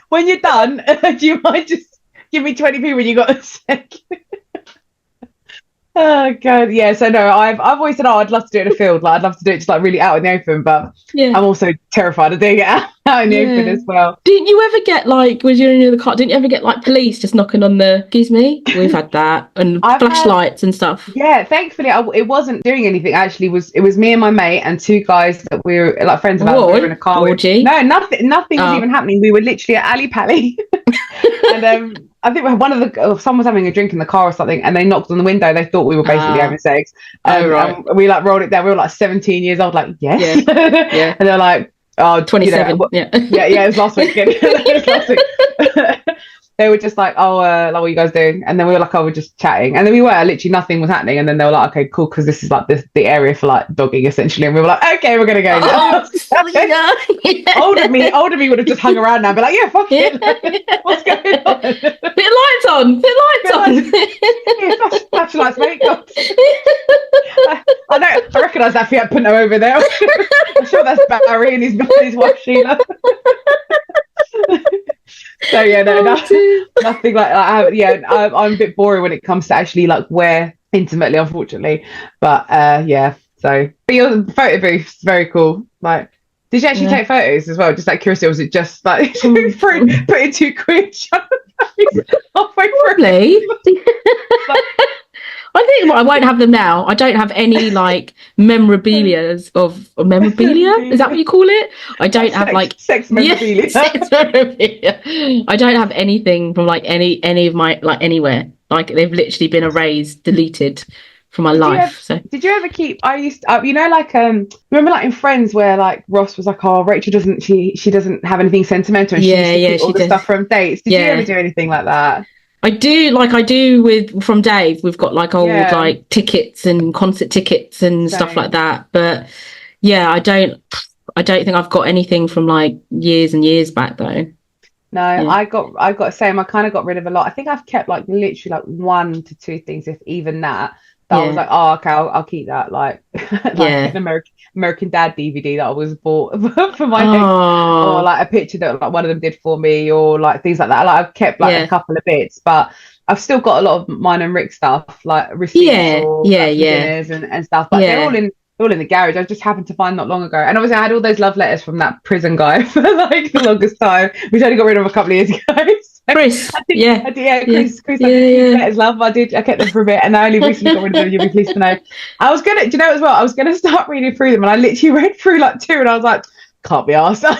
When you're done, do you mind just give me 20p when you got a sec? Oh god, yeah. So no, I've always said, I'd love to do it in a field. Like, I'd love to do it just like really out in the open, but I'm also terrified of doing it out in the open as well. Didn't you ever get like, was you in the car? Didn't you ever get like police just knocking on the? Excuse me, we've had that, and flashlights and stuff. Yeah, thankfully, it wasn't doing anything. Actually, it was me and my mate and two guys that we were like friends of ours. We were in a car. No, nothing was even happening. We were literally at Ali Pally, and I think someone was having a drink in the car or something, and they knocked on the window. They thought we were basically having sex. Right. And we like rolled it down. We were like 17 years old, like yes, yeah. And they're like, 27. Yeah, it was last week. It was last week. They were just like, what are you guys doing? And then we were like, we're just chatting. And then we were literally nothing was happening. And then they were like, okay, cool, because this is like the area for like dogging essentially. And we were like, okay, we're gonna go. Older me would have just hung around now and be like, yeah, fuck it. What's going on? Bit lights on. Yeah, flashlights, mate. I recognise that Fiat Punto over there. I'm sure that's Barry and his wife Sheila. So yeah, no, nothing like that. I'm a bit boring when it comes to actually like where intimately, unfortunately. But but your photo booth is very cool. Like, did you actually take photos as well? Just like curiosity, or was it just like putting £2 halfway through? Probably. I think I won't have them now. I don't have any like memorabilia. Is that what you call it? I don't have like sex memorabilia. Sex memorabilia. I don't have anything from like any of my like anywhere. Like they've literally been erased, deleted from my life. Did you ever keep? I used to, remember like in Friends where like Ross was like, Rachel doesn't she doesn't have anything sentimental, and she used to keep all the stuff from dates. Did you ever do anything like that? I do from Dave. We've got like old like tickets and concert tickets and stuff like that. But I don't think I've got anything from like years and years back though. No, I got the same. I kind of got rid of a lot. I think I've kept like literally like 1 to 2 things, if even that. I was like, okay, I'll keep that. Like an American Dad DVD that I was bought for my name, or like a picture that like one of them did for me, or like things like that. Like I've kept like a couple of bits, but I've still got a lot of mine and Rick stuff, like receipts or dinners and stuff. But they're all in the garage. I just happened to find not long ago, and obviously I had all those love letters from that prison guy for like the longest time, which I only got rid of a couple of years ago. Chris, Chris, letters, love. I kept them for a bit, and I only recently got rid of them. You'll be pleased to know. I was gonna, do you know as well? I was gonna start reading through them, and I literally read through like 2, and I was like, can't be arsed. I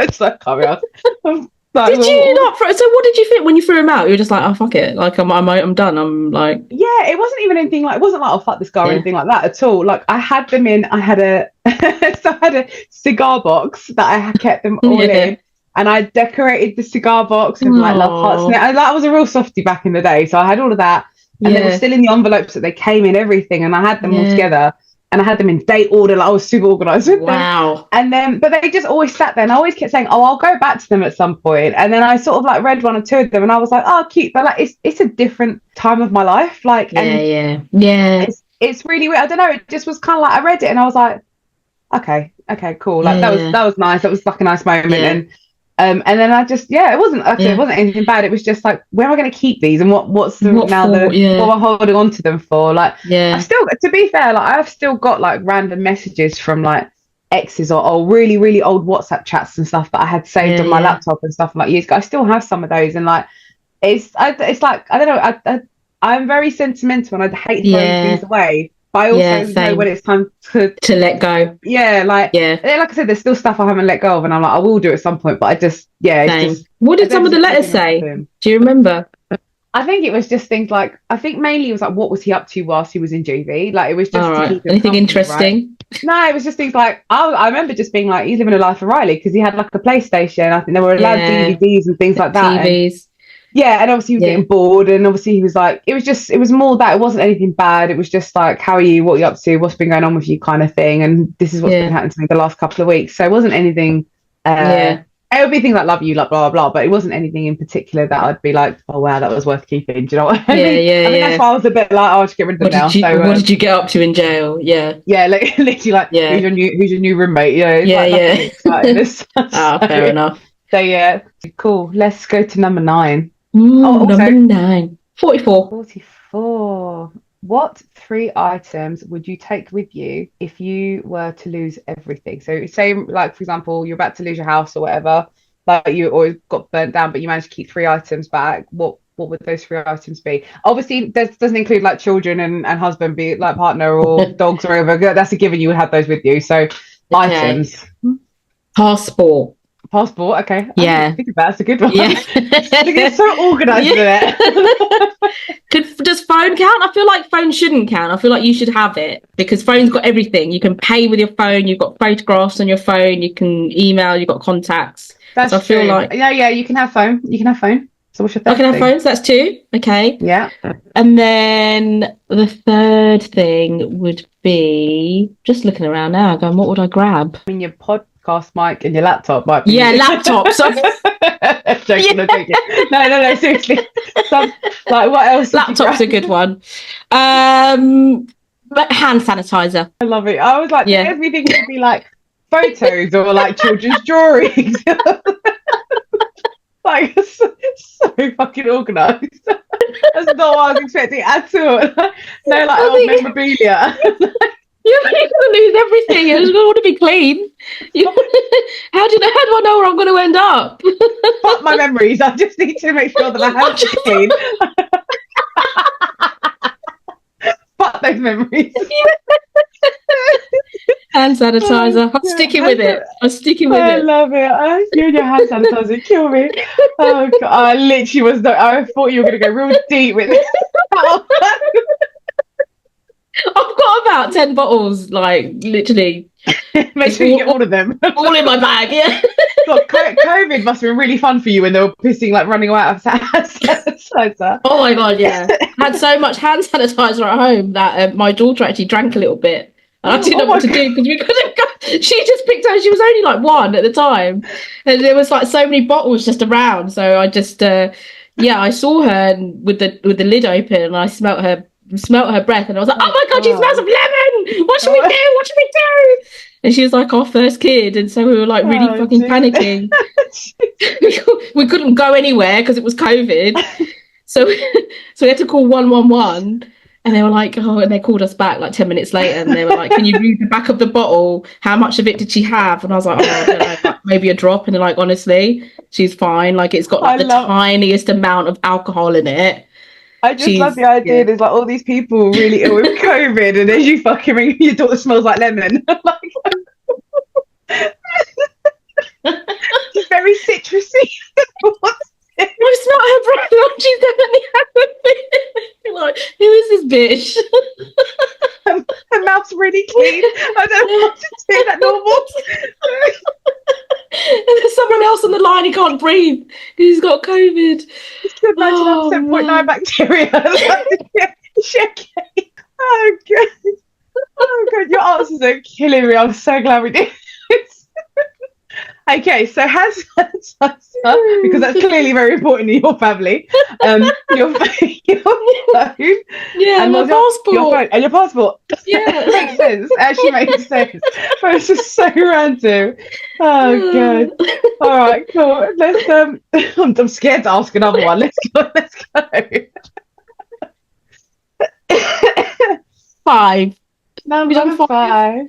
just can't be arsed. Did you not? So what did you think when you threw him out? You were just like, oh fuck it, like I'm done. I'm like, it wasn't even anything like, it wasn't like, oh fuck this guy or anything like that at all. Like I had them in. I had a cigar box that I had kept them all in. And I decorated the cigar box with like love hearts. And that was a real softie back in the day. So I had all of that. And they were still in the envelopes that they came in, everything. And I had them all together. and I had them in date order. Like I was super organized with them. Wow. And then, but they just always sat there, and I always kept saying, "Oh, I'll go back to them at some point." And then I sort of like read one or two of them, and I was like, "Oh, cute." But like, it's a different time of my life. Like, yeah. It's really weird. I don't know. It just was kind of like I read it, and I was like, "Okay, cool." Like that was nice. That was like a nice moment. And then I just, it wasn't it wasn't anything bad. It was just like, where am I going to keep these, and what am I holding on to them for? Like, I've still, to be fair, like I've still got like random messages from like exes or really, really old WhatsApp chats and stuff that I had saved on my laptop and stuff like years ago. I still have some of those, and like it's like I don't know. I'm very sentimental, and I hate throwing things away. But I also know when it's time to let go. Yeah, like I said, there's still stuff I haven't let go of, and I'm like, I will do it at some point. But I just, it's just. What did some of the letters say? Do you remember? I think it was just things like, I think mainly it was like, what was he up to whilst he was in juvie? Like it was just to keep him anything interesting? Right? No, it was just things like, I remember just being like, he's living a life of Riley because he had like a PlayStation. I think there were allowed DVDs and things like that. TVs. And obviously he was getting bored, and obviously he was like, it was more that it wasn't anything bad. It was just like, how are you? What are you up to? What's been going on with you, kind of thing. And this is what's been happening to me the last couple of weeks. So it wasn't anything. It would be things like love you, like blah blah blah, but it wasn't anything in particular that I'd be like, oh wow, that was worth keeping. Do you know what I mean? I think that's why I was a bit like, oh, I'll just get rid of them now. What did you get up to in jail? Like literally like, who's your new roommate? Fair enough. So cool. Let's go to number 9. Number 9. 44. What 3 items would you take with you if you were to lose everything? So say, like, for example, you're about to lose your house or whatever, like you always got burnt down, but you managed to keep 3 items back. What would those 3 items be? Obviously, this doesn't include like children and husband, be it like partner or dogs or whatever. That's a given, you would have those with you. So items. Passport, okay. Yeah. Think about that's a good one. You're so organised with it. Does phone count? I feel like phone shouldn't count. I feel like you should have it because phone's got everything. You can pay with your phone, you've got photographs on your phone, you can email, you've got contacts. That's true. I feel like you can have phone. So what's your third I can have phones, that's 2. Okay. Yeah. And then the third thing would be, just looking around now, going, what would I grab? I mean, your podcast mic and your laptop might be. Yeah, laptop. So... joking. No, seriously. Like, what else? Laptop's a good one. Like hand sanitizer. I love it. I was like, everything could be like photos or like children's drawings. Like, so fucking organised. That's not what I was expecting at all. No, like old memorabilia. You're going to lose everything. You're going to want to be clean. How do I know where I'm going to end up? Fuck my memories. I just need to make sure that I have to clean. Fuck those memories. Hand sanitizer. I'm sticking with it. I love it. You and your hand sanitizer kill me. Oh God, I literally was. I thought you were going to go real deep with it. I've got about 10 bottles, like literally. Make sure you get all of them. All in my bag, yeah. God, COVID must have been really fun for you when they were pissing, like running away out of hand sanitizer. Oh my God, yeah. I had so much hand sanitizer at home that my daughter actually drank a little bit. And I didn't know what to do because we couldn't go. She just picked out, she was only like 1 at the time. And there was like so many bottles just around. So I just, I saw her with the lid open and I smelt her breath and I was like, oh my God, she smells of lemon. What should we do? And she was like our first kid, and so we were like really fucking panicking. We couldn't go anywhere because it was COVID. So we had to call 111, and they were like, and they called us back like 10 minutes later, and they were like, can you read the back of the bottle? How much of it did she have? And I was like, I don't know, like, maybe a drop. And they're like, honestly, she's fine. Like, it's got like the tiniest amount of alcohol in it. I just love the idea. There's like all these people really ill with COVID, and then you fucking ring your daughter smells like lemon. She's very citrusy. I smell her breath. Like she's definitely had like, who is this bitch? Her mouth's really clean. I don't know what to do. That normal. And there's someone else on the line who can't breathe because he's got COVID. Just imagine 7.9 bacteria. Oh God. Oh God, your puns are killing me. I'm so glad we did this. Okay, so has because that's clearly very important in your family. Your phone, yeah, and my passport, your phone, and your passport. Yeah, it makes sense. It actually makes sense. But it's just so random. Oh god. All right, cool. Let's. I'm scared to ask another one. Let's go. Let's go. 5. Number 5.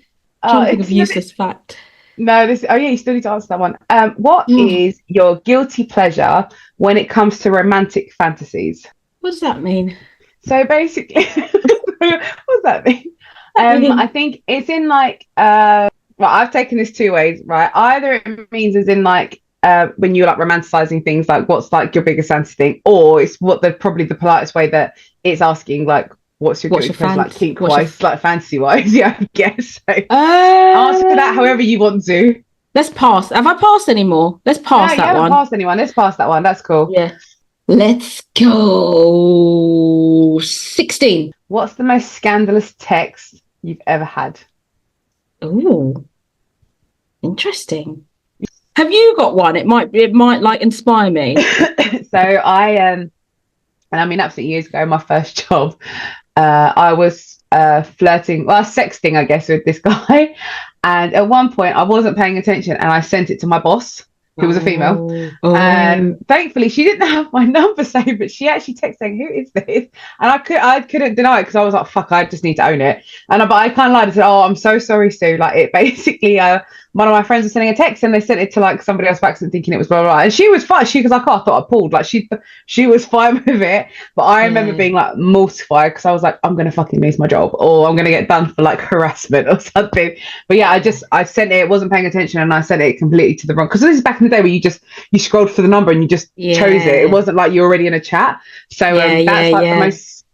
Something of useless fact. No, this. Oh yeah, you still need to answer that one. What is your guilty pleasure when it comes to romantic fantasies? What does that mean? So basically, what does that mean? I think it's in like. Well, I've taken this 2 ways, right? Either it means as in like when you're like romanticizing things, like what's like your biggest fantasy thing, or it's probably the politest way that it's asking like. What's your guilty pleasure, like kink-wise, like fantasy-wise? Yeah, I guess. So. Answer that however you want to. Let's pass. Have I passed any more? Let's pass that one. No, you haven't passed anyone. Let's pass that one. That's cool. Yeah. Let's go. 16. What's the most scandalous text you've ever had? Ooh. Interesting. Have you got one? It might like inspire me. So and I mean absolutely years ago, my first job. I was flirting, sexting, I guess, with this guy. And at one point, I wasn't paying attention and I sent it to my boss, who was a female. And thankfully, she didn't have my number saved, but she actually texted saying, "Who is this?" And I couldn't deny it because I was like, "Fuck, I just need to own it." But I kind of lied and said, "Oh, I'm so sorry, Sue." Like, it basically, one of my friends was sending a text and they sent it to like somebody else by accident thinking it was blah, blah, blah. And she was fine. She was like, "Oh, I thought I pulled." Like, she was fine with it. But I remember being like mortified because I was like, I'm going to fucking lose my job or I'm going to get done for like harassment or something. But yeah, I sent it, wasn't paying attention, and I sent it completely to the wrong, because this is back in the day where you scrolled for the number and you just chose it. It wasn't like you're already in a chat. So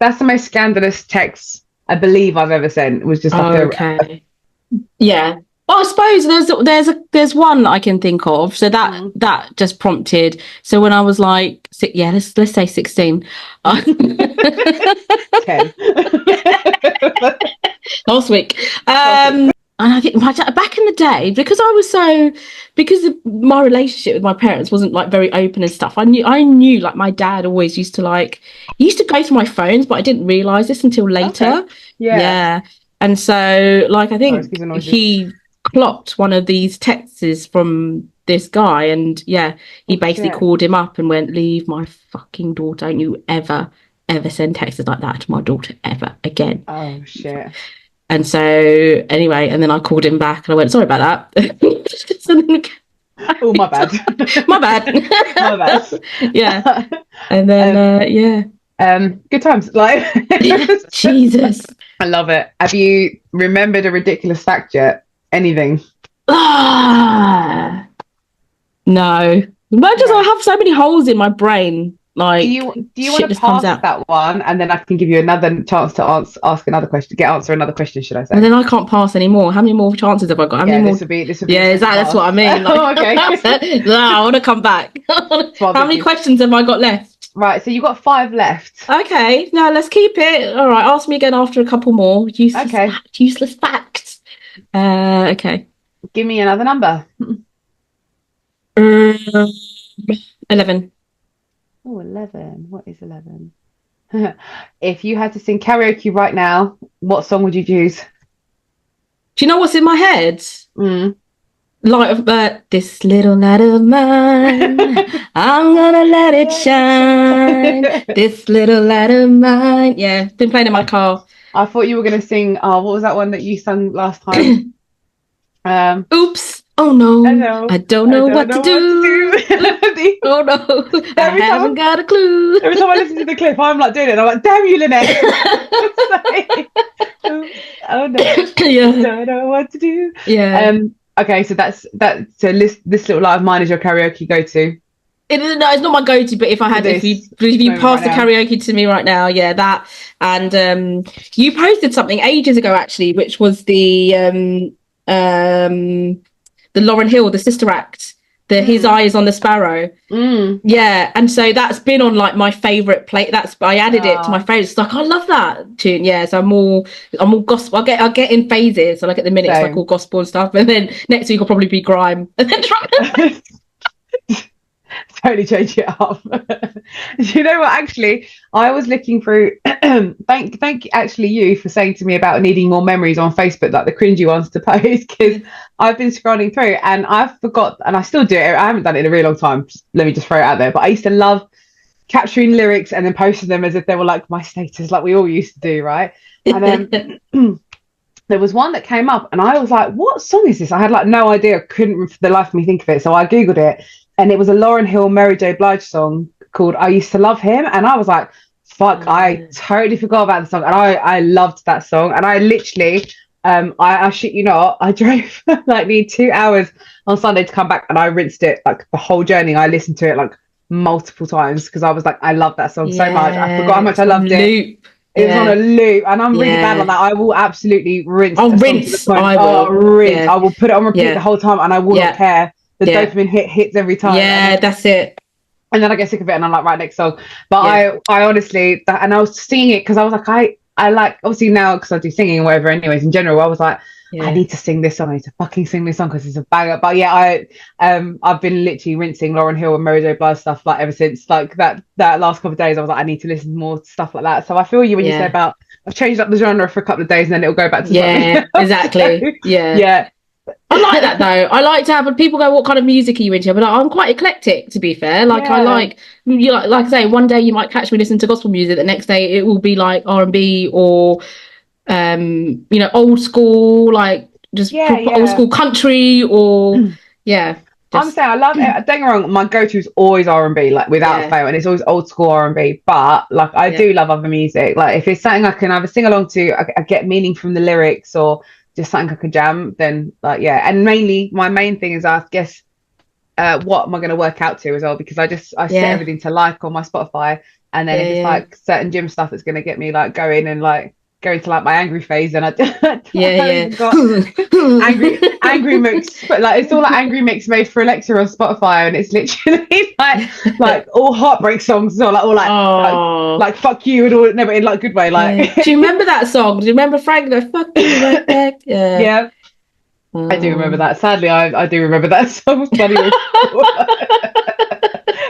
that's the most scandalous text I believe I've ever sent. It was just like yeah. Well, I suppose there's one I can think of. So that just prompted. So when I was like, let's say 16. 10. Last week. And I think back in the day, because my relationship with my parents wasn't like very open and stuff. I knew like my dad always used to go through my phones, but I didn't realize this until later. Okay. Yeah. And so like I think he clocked one of these texts from this guy, and he basically called him up and went, "Leave my fucking daughter. Don't you ever send texts like that to my daughter ever again." Oh shit. And so anyway, and then I called him back and I went, "Sorry about that." Oh, my bad. My bad. My bad. Yeah. And then good times. Like Jesus. I love it. Have you remembered a ridiculous fact yet? Anything? No. Imagine I have so many holes in my brain. Like, do you want to pass that one, and then I can give you another chance to ask another question, answer another question, should I say? And then I can't pass anymore. How many more chances have I got? This would be. Yeah, that's what I mean. Like, okay. No, I want to come back. How many questions have I got left? Right, so you've got 5 left. Okay, now let's keep it. All right, ask me again after a couple more. Useless facts. Okay. Give me another number. 11. Oh, 11. What is 11? If you had to sing karaoke right now, what song would you choose? Do you know what's in my head? Light of this little light of mine, I'm gonna let it shine. This little light of mine. Yeah, been playing in my car. I thought you were gonna sing. What was that one that you sung last time? Oops. Oh no. I don't know what to do. Oh no. I haven't got a clue. Every time I listen to the clip, I'm like doing it. I'm like, damn you, Lynette. Oh no. Yeah. I don't know what to do. Yeah. Okay, so this little light of mine is your karaoke go-to. It's not my go-to, but if you pass the karaoke to me right now, that. And you posted something ages ago actually, which was the Lauryn Hill, the Sister Act. His Eyes on the Sparrow. Yeah, and so that's been on like my favorite play. I added it to my favorites. It's like, I love that tune. Yeah, so I'm all gospel. I get in phases. So like at the minute it's like all gospel and stuff, and then next week will probably be grime, and then totally change it up. You know what, actually I was looking through thank actually you for saying to me about needing more memories on Facebook, like the cringy ones to post, because I've been scrolling through and I've forgot, and I still do it, I haven't done it in a really long time, let me just throw it out there, but I used to love capturing lyrics and then posting them as if they were like my status, like we all used to do, right? And then there was one that came up and I was like, what song is this? I had like no idea, couldn't for the life of me think of it, so I googled it, and it was a Lauryn Hill, Mary J. Blige song called I Used to Love Him. And I was like, fuck, I totally forgot about the song. And I loved that song. And I literally, I shit you not, I drove like nearly 2 hours on Sunday to come back, and I rinsed it like the whole journey. I listened to it like multiple times because I was like, I love that song so much. I forgot how much I loved it. It was on a loop, and I'm really bad on that. I will absolutely rinse. I'll rinse. I will put it on repeat the whole time, and I will not care. The dopamine hits every time. Yeah, that's it. And then I get sick of it and I'm like, right, next song. But I honestly, and I was singing it because I was like, I like, obviously now because I do singing and whatever anyways, in general, I was like, I need to sing this song. I need to fucking sing this song because it's a banger. But yeah, I've been literally rinsing Lauryn Hill and Mary J. Blige stuff like ever since like that last couple of days. I was like, I need to listen to more stuff like that. So I feel you when you say about, I've changed up the genre for a couple of days and then it'll go back to something else. Exactly. So, yeah. I like that though. I like to have, when people go, what kind of music are you into? But I'm quite eclectic, to be fair. Like I like I say, one day you might catch me listening to gospel music, the next day it will be like R&B or old school, like just old school country or I'm saying I love it. Don't get me wrong, my go-to is always R&B, like without fail, and it's always old school R&B. But like I do love other music. Like if it's something I can either sing along to, I get meaning from the lyrics, or just something I can jam, then like and mainly my main thing is I guess what am I going to work out to as well, because I set everything to like on my Spotify, and then if it's like certain gym stuff that's going to get me like going and like going to like my angry phase, and I got angry mix, but like it's all like angry mix made for Alexa on Spotify, and it's literally like all heartbreak songs, or like all like fuck you and all, never in like good way, like do you remember that song? Do you remember Frank go fuck you right back? I do remember that. Sadly, I do remember that song. Funny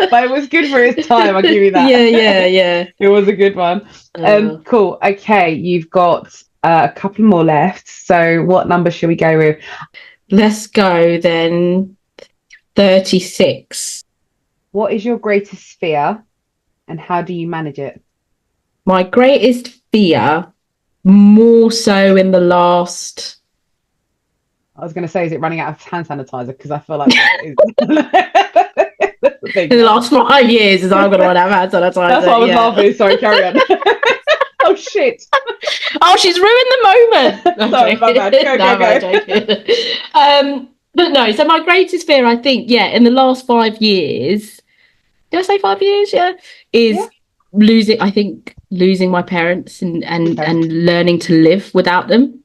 but it was good for its time, I'll give you that. It was a good one. Cool. Okay, you've got a couple more left, so what number should we go with? Let's go then 36. What is your greatest fear and how do you manage it? My greatest fear, more so in the last, I was going to say, is it running out of hand sanitizer? Because I feel like that is... in the last 5 years is I'm going to run out of hand sanitizer. That's why I was laughing. Sorry, carry on. Oh, shit. Oh, she's ruined the moment. Sorry, my bad. Go. But no, so my greatest fear, I think, in the last 5 years, did I say 5 years? Is losing my parents and learning to live without them.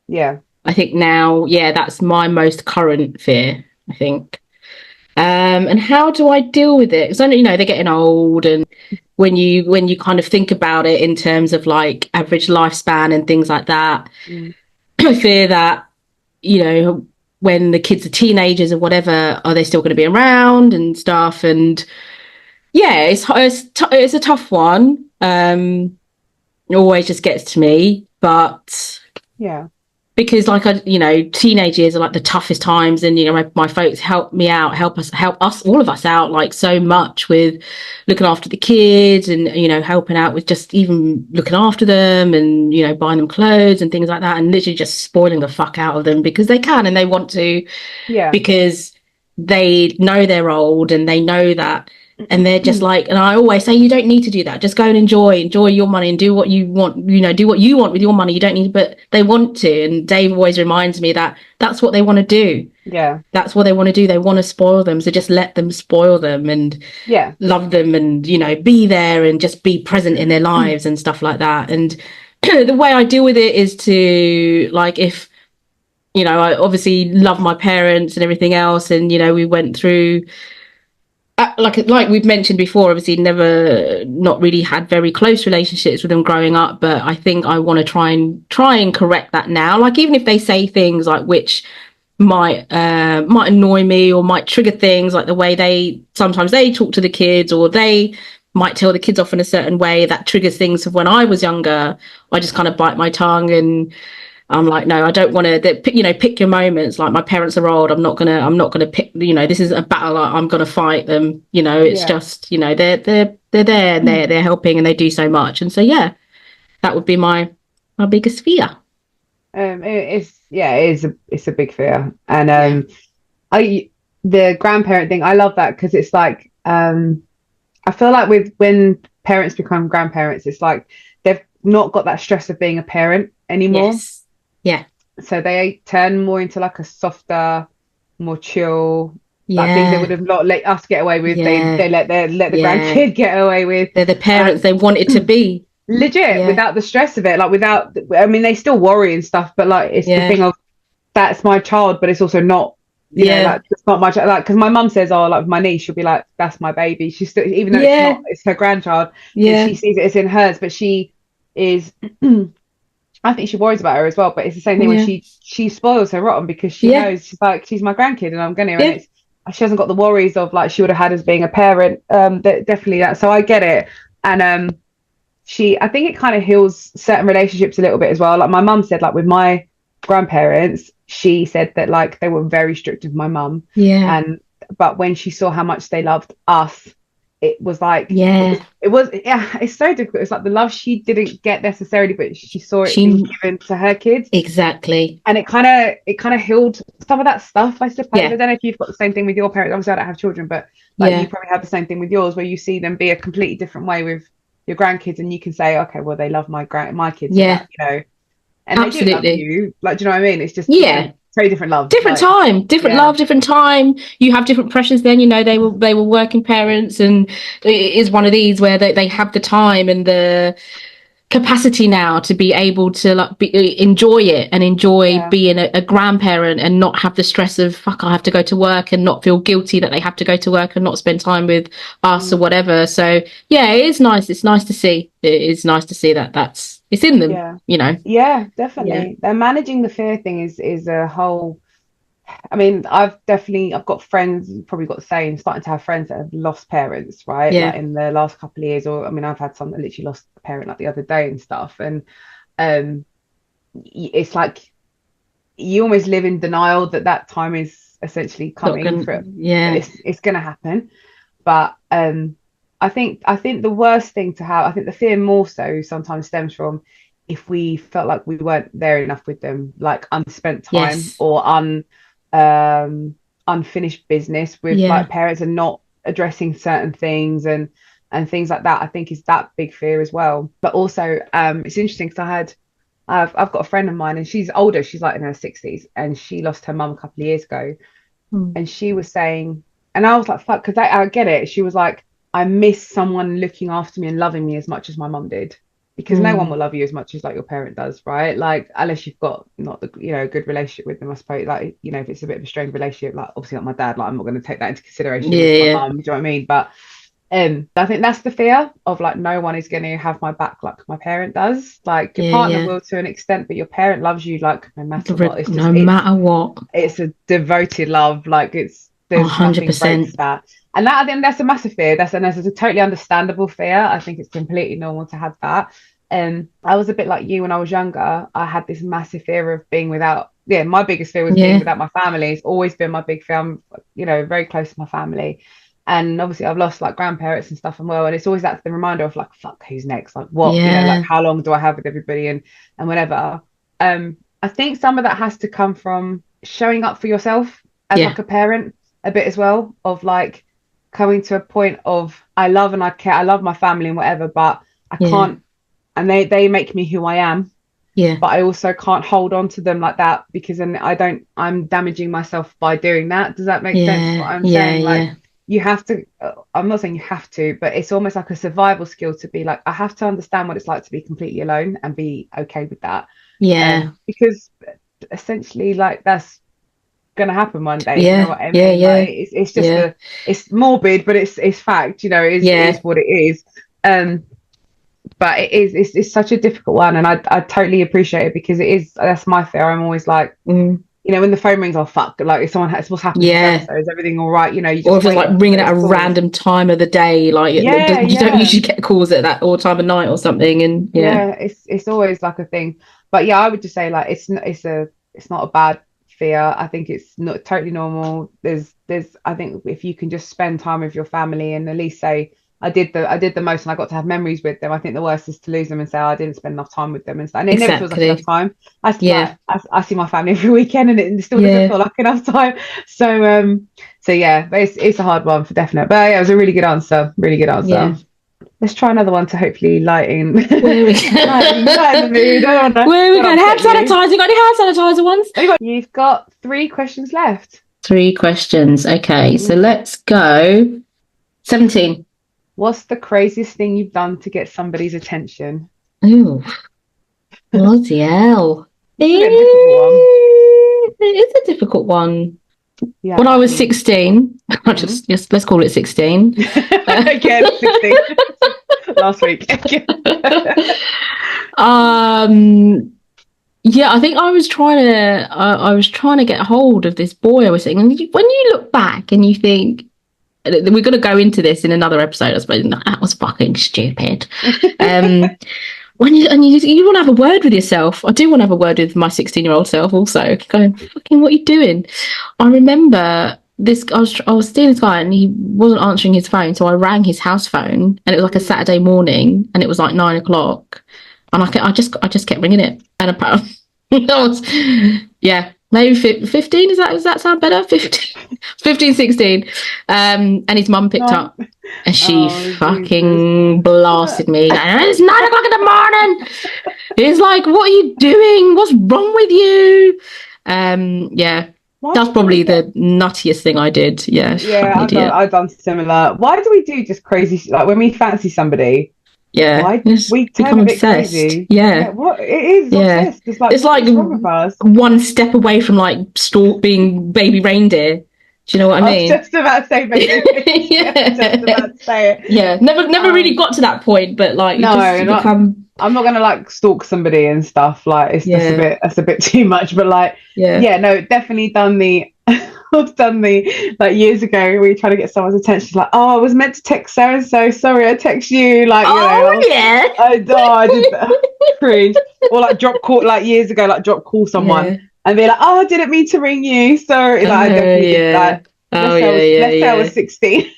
Yeah. I think now, that's my most current fear, I think. And how do I deal with it? Because I know they're getting old, and when you kind of think about it in terms of like average lifespan and things like that, I fear that, when the kids are teenagers or whatever, are they still going to be around and stuff? And it's a tough one. It always just gets to me, but because like teenage years are like the toughest times, and my folks help me out, help us all of us out like so much with looking after the kids, and helping out with just even looking after them, and buying them clothes and things like that, and literally just spoiling the fuck out of them because they can and they want to, because they know they're old and they know that. And they're just like, and I always say, you don't need to do that. Just go and enjoy your money and do what you want, do what you want with your money. You don't need, but they want to. And Dave always reminds me that that's what they want to do. Yeah. That's what they want to do. They want to spoil them. So just let them spoil them and love them and, be there and just be present in their lives and stuff like that. And the way I deal with it is to like, if you know, I obviously love my parents and everything else, and you know, we went through like we've mentioned before, obviously not really had very close relationships with them growing up, but I think I want to try and correct that now. Like, even if they say things like which might annoy me or might trigger things, like the way they sometimes they talk to the kids, or they might tell the kids off in a certain way that triggers things of when I was younger, I just kind of bite my tongue, and I'm like, no, I don't want to, you know, pick your moments. Like, my parents are old. I'm not gonna pick, you know, this is a battle. I'm going to fight them. You know, it's just, you know, they're there and they're helping and they do so much. And so, yeah, that would be my biggest fear. It's a big fear. And the grandparent thing, I love that, because it's like, I feel like when parents become grandparents, it's like they've not got that stress of being a parent anymore. Yes. Yeah. So they turn more into like a softer, more chill, like things they would have not let us get away with. They let the grandkid get away with. They're the parents they want it to be. Legit, without the stress of it. Like, without, I mean, they still worry and stuff, but like, it's the thing of, that's my child, but it's also not, you know, like, it's not much like, because my mum says, oh, like my niece, she'll be like, that's my baby. She's still, even though it's not, it's her grandchild, she sees it as in hers, but she is I think she worries about her as well, but it's the same thing when she spoils her rotten, because she knows, she's like, she's my grandkid and I'm gonna, and she hasn't got the worries of like she would have had as being a parent. Definitely that. So I get it. And I think it kind of heals certain relationships a little bit as well. Like, my mum said, like, with my grandparents, she said that like they were very strict with my mum. But when she saw how much they loved us, it was like, it's so difficult. It's like the love she didn't get necessarily, but she saw it being given to her kids. Exactly. And it kind of healed some of that stuff, I suppose. I don't know if you've got the same thing with your parents. Obviously I don't have children, but like you probably have the same thing with yours, where you see them be a completely different way with your grandkids, and you can say, okay, well, they love my kids, you know, and absolutely. they do love you. Like, do you know what I mean? It's just very different love, different love, different time. You have different pressures then, you know. They were working parents, and it is one of these where they have the time and the capacity now to be able to like enjoy it and enjoy being a grandparent, and not have the stress of, fuck, I have to go to work, and not feel guilty that they have to go to work and not spend time with us or whatever. So yeah, it is nice. It's nice to see. It is nice to see that it's in them, you know. Yeah, definitely. They're managing the fear thing is a whole. I mean, I've got friends, you've probably got the same, starting to have friends that have lost parents, right? Like, in the last couple of years, or I mean, I've had some that literally lost a parent like the other day and stuff. And it's like you almost live in denial that time is essentially coming. It's going to happen. But I think the worst thing to have, I think the fear more so sometimes stems from if we felt like we weren't there enough with them, like unspent time or unfinished business with like parents, and not addressing certain things and things like that. I think is that big fear as well. But also it's interesting because I've got a friend of mine, and she's older, she's like in her 60s, and she lost her mum a couple of years ago. And she was saying, and I was like, fuck, because I get it. She was like, I miss someone looking after me and loving me as much as my mum did, because no one will love you as much as like your parent does, right? Like, unless you've got not the, you know, good relationship with them, I suppose. Like, you know, if it's a bit of a strained relationship, like obviously like my dad, like I'm not going to take that into consideration with my mum, do you know what I mean? But I think that's the fear of like, no one is going to have my back like my parent does. Like, your partner will to an extent, but your parent loves you like no matter what. It's just, matter what. It's a devoted love. Like, there's 100%. Nothing breaks that. And that, I think that's a massive fear. That's a totally understandable fear. I think it's completely normal to have that. I was a bit like you when I was younger. I had this massive fear of being without. Yeah, my biggest fear was being without my family. It's always been my big fear. I'm, you know, very close to my family, and obviously I've lost like grandparents and stuff as well. And it's always that the reminder of like, fuck, who's next? Like, what? You know, like, how long do I have with everybody and whatever. I think some of that has to come from showing up for yourself as like a parent a bit as well, of like coming to a point of I love and I care, I love my family and whatever, but I can't, and they make me who I am, but I also can't hold on to them like that, because then I'm damaging myself by doing that. Does that make sense what I'm saying? Like, you have to, I'm not saying you have to, but it's almost like a survival skill to be like, I have to understand what it's like to be completely alone and be okay with that. Because essentially like that's gonna happen one day. Yeah, you know what I mean? yeah. Like, it's just it's morbid, but it's fact. You know, it is what it is. But it's such a difficult one, and I totally appreciate it, because that's my fear. I'm always like, you know, when the phone rings, oh fuck, like if someone has what's happened to this episode, is everything all right? You know, or if it's like ringing at a random time of the day, like you don't usually get calls at that or time of night or something, and it's always like a thing. But yeah, I would just say like it's not a bad fear. I think it's not totally normal. There's I think if you can just spend time with your family and at least say, I did the most and I got to have memories with them. I think the worst is to lose them and say, I didn't spend enough time with them and stuff. And it never feels like enough time. I see my family every weekend and it still doesn't feel like enough time. So yeah, but it's a hard one for definite. But yeah, it was a really good answer. Really good answer. Yeah. Let's try another one to hopefully lighten the mood. Where are we going? Hand sanitizer. Got any hand sanitizer ones? You've got 3 questions left. 3 questions. Okay, so let's go. 17. What's the craziest thing you've done to get somebody's attention? Ooh, bloody hell! It is a difficult one. Yeah, when I was 16, just let's call it 16. Again, 16. Last week. Yeah, I think I was trying to get hold of this boy I was seeing. And when you look back and you think, we're going to go into this in another episode, I suppose. That was fucking stupid. When you want to have a word with yourself. I do want to have a word with my 16-year-old self also, going, fucking, what are you doing? I remember this, I was seeing this guy and he wasn't answering his phone, so I rang his house phone, and it was like a Saturday morning, and it was like 9 o'clock, and I just kept ringing it, and apparently maybe 15, does that sound better? 15, 16. And his mum picked up, and she fucking blasted me. It's 9 o'clock in the morning. It's like, what are you doing? What's wrong with you? That's probably the nuttiest thing I did. Yeah, I've done similar. Why do we do just crazy, like when we fancy somebody? Yeah, why we become obsessed? Crazy? Yeah, what it is obsessed. It's like one step away from like being baby reindeer. Do you know what I mean? I was just about to say baby reindeer. Just about to say it. Yeah, never really got to that point, but like I'm not gonna like stalk somebody and stuff. Like it's just that's a bit too much. But like definitely done the. I've done the like years ago we trying to get someone's attention, like, oh, I was meant to text so and so, sorry I text you, like, I did that. Cringe. Or like drop call, like years ago, like drop call someone and be like, oh, I didn't mean to ring you, sorry. Like I definitely did that. Let's say I was 16.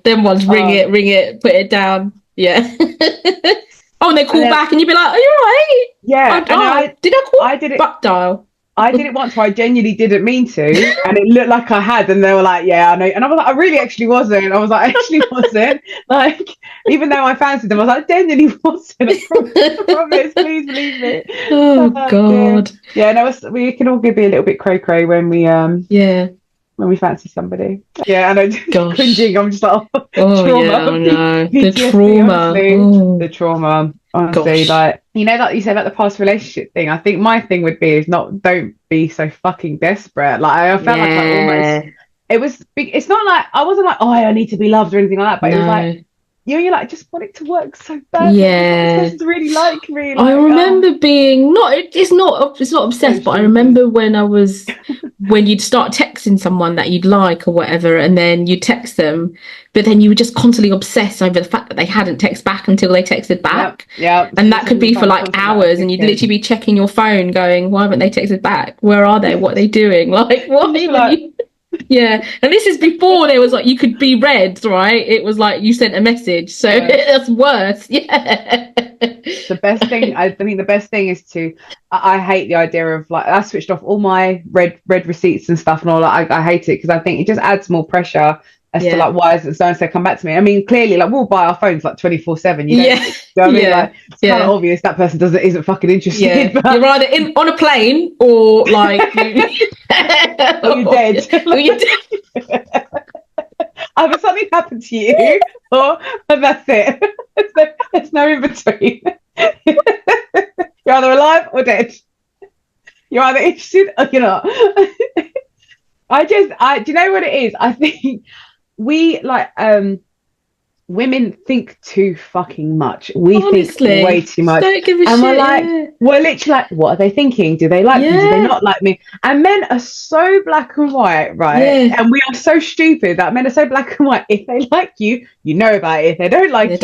Them ones, ring it, put it down. And they call back and you'd be like, are you alright? Did I call? I did it. Butt dial. I did it once where I genuinely didn't mean to, and it looked like I had, and they were like, yeah, I know. And I was like, I really actually wasn't. I was like, I actually wasn't. Like, even though I fancied them, I was like, I genuinely wasn't. I promise, please believe me. Oh, God. Yeah, no, we can all be a little bit cray-cray when we when we fancy somebody. Yeah, and I'm cringing. I'm just like, trauma. No. The trauma. The trauma. Honestly, like, you know, like you said about the past relationship thing, I think my thing would be don't be so fucking desperate. Like I felt like I almost, it was big. It's not like I wasn't like, oh, I need to be loved or anything like that, but it was like, you're like, just want it to work so bad. This person's really like me. Like, I remember being it's not obsessed, but I remember when you'd start texting someone that you'd like or whatever, and then you text them, but then you would just constantly obsess over the fact that they hadn't texted back until they texted back. Yeah. And that could be for like hours, and you'd literally be checking your phone, going, why haven't they texted back? Where are they? What are they doing? Like, what? Yeah, and this is before there was like you could be read, right? It was like you sent a message, so that's worse. Yeah. The best thing, I think, the best thing is I hate the idea of like I switched off all my read receipts and stuff and all that. I hate it because I think it just adds more pressure as to like why isn't so and so come back to me. I mean, clearly, like we'll buy our phones like 24/7. You know what I mean? Like, it's kind of obvious that person isn't fucking interested. Yeah. But you're either on a plane or like or you're dead. Or you're dead. Either something happened to you or that's it. There's no in between. You're either alive or dead. You're either interested or you're not. Do you know what it is? I think we like women think too fucking much. We Honestly, think way too much. Don't give a and shit. we're like, we're literally like, what are they thinking? Do they like me? Do they not like me? And men are so black and white, right? Yeah. And we are so stupid that men are so black and white. If they like you, you know about it. If they don't like you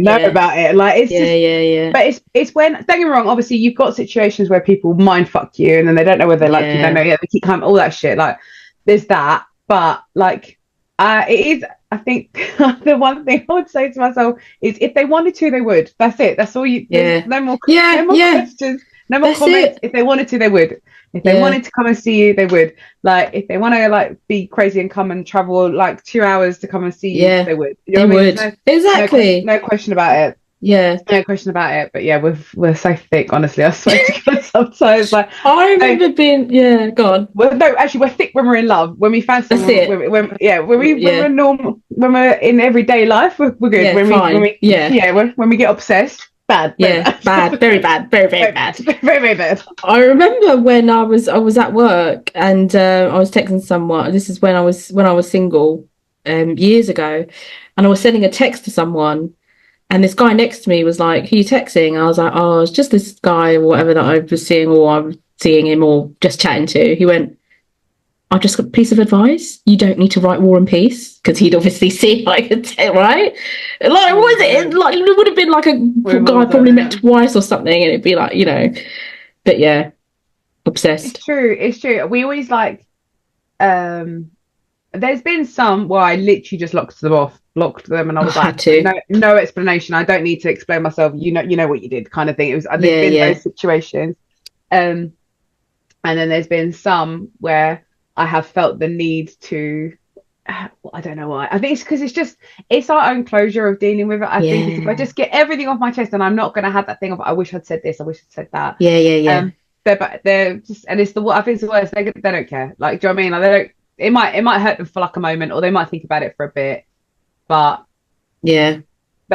know about it. Like it's just But it's when, don't get me wrong, obviously you've got situations where people mind fuck you and then they don't know whether they like you, don't know, they keep coming, all that shit. Like there's that. But like it is, I think the one thing I would say to myself is if they wanted to, they would. That's it. That's all you. No more questions. No more comments. If they wanted to, they would. If they wanted to come and see you, they would. Like if they want to like be crazy and come and travel like 2 hours to come and see you, they would. You know they would. Exactly. No question about it. Yeah. No question about it. But yeah, we're so thick, honestly. I swear to God, sometimes like I remember being go on. Well, no, actually we're thick when we're in love. When we fancy someone, when we're normal, when we're in everyday life, we're good. Yeah, when we get obsessed, bad. Bad. Very bad. Very bad. Very bad. I remember when I was at work and I was texting someone. This is when I was single years ago, and I was sending a text to someone. And this guy next to me was like, who are you texting? And I was like, oh, it's just this guy or whatever that I was seeing, or I'm seeing him or just chatting to. He went, I just got a piece of advice. You don't need to write War and Peace, because he'd obviously seen like right? Like, what was it? Like, it would have been like a guy I probably met twice or something, and it'd be like, you know. But yeah, obsessed. It's true. We always like, there's been some where I literally just locked them, and I was like, no explanation. I don't need to explain myself. You know what you did, kind of thing. It was. There's been those situations, and then there's been some where I have felt the need to. I don't know why. I think it's because it's our own closure of dealing with it. I think if I just get everything off my chest, and I'm not going to have that thing of I wish I'd said this, I wish I'd said that. They're just, and it's I think it's the worst. They don't care. Like, do you know what I mean? Like, they don't. It might hurt them for like a moment, or they might think about it for a bit, but they'll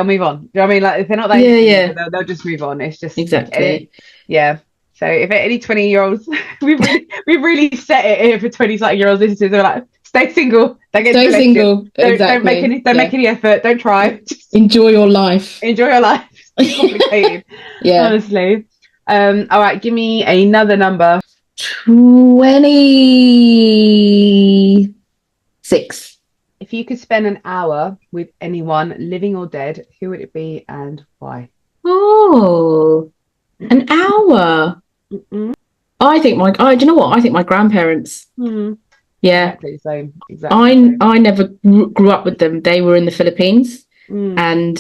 move on. Do you know what I mean? Like if they're not that they'll just move on. It's just exactly So if any 20-year-olds, we've really set it here for 20-something-year-olds listening to, they're like, stay single, stay single. Don't make any effort. Don't try. Just enjoy your life. It's complicated. Honestly. All right, give me another number. 26. If you could spend an hour with anyone, living or dead, who would it be and why? Oh, an hour. I think do you know what? I think my grandparents. Yeah. Exactly the same. I never grew up with them. They were in the Philippines, and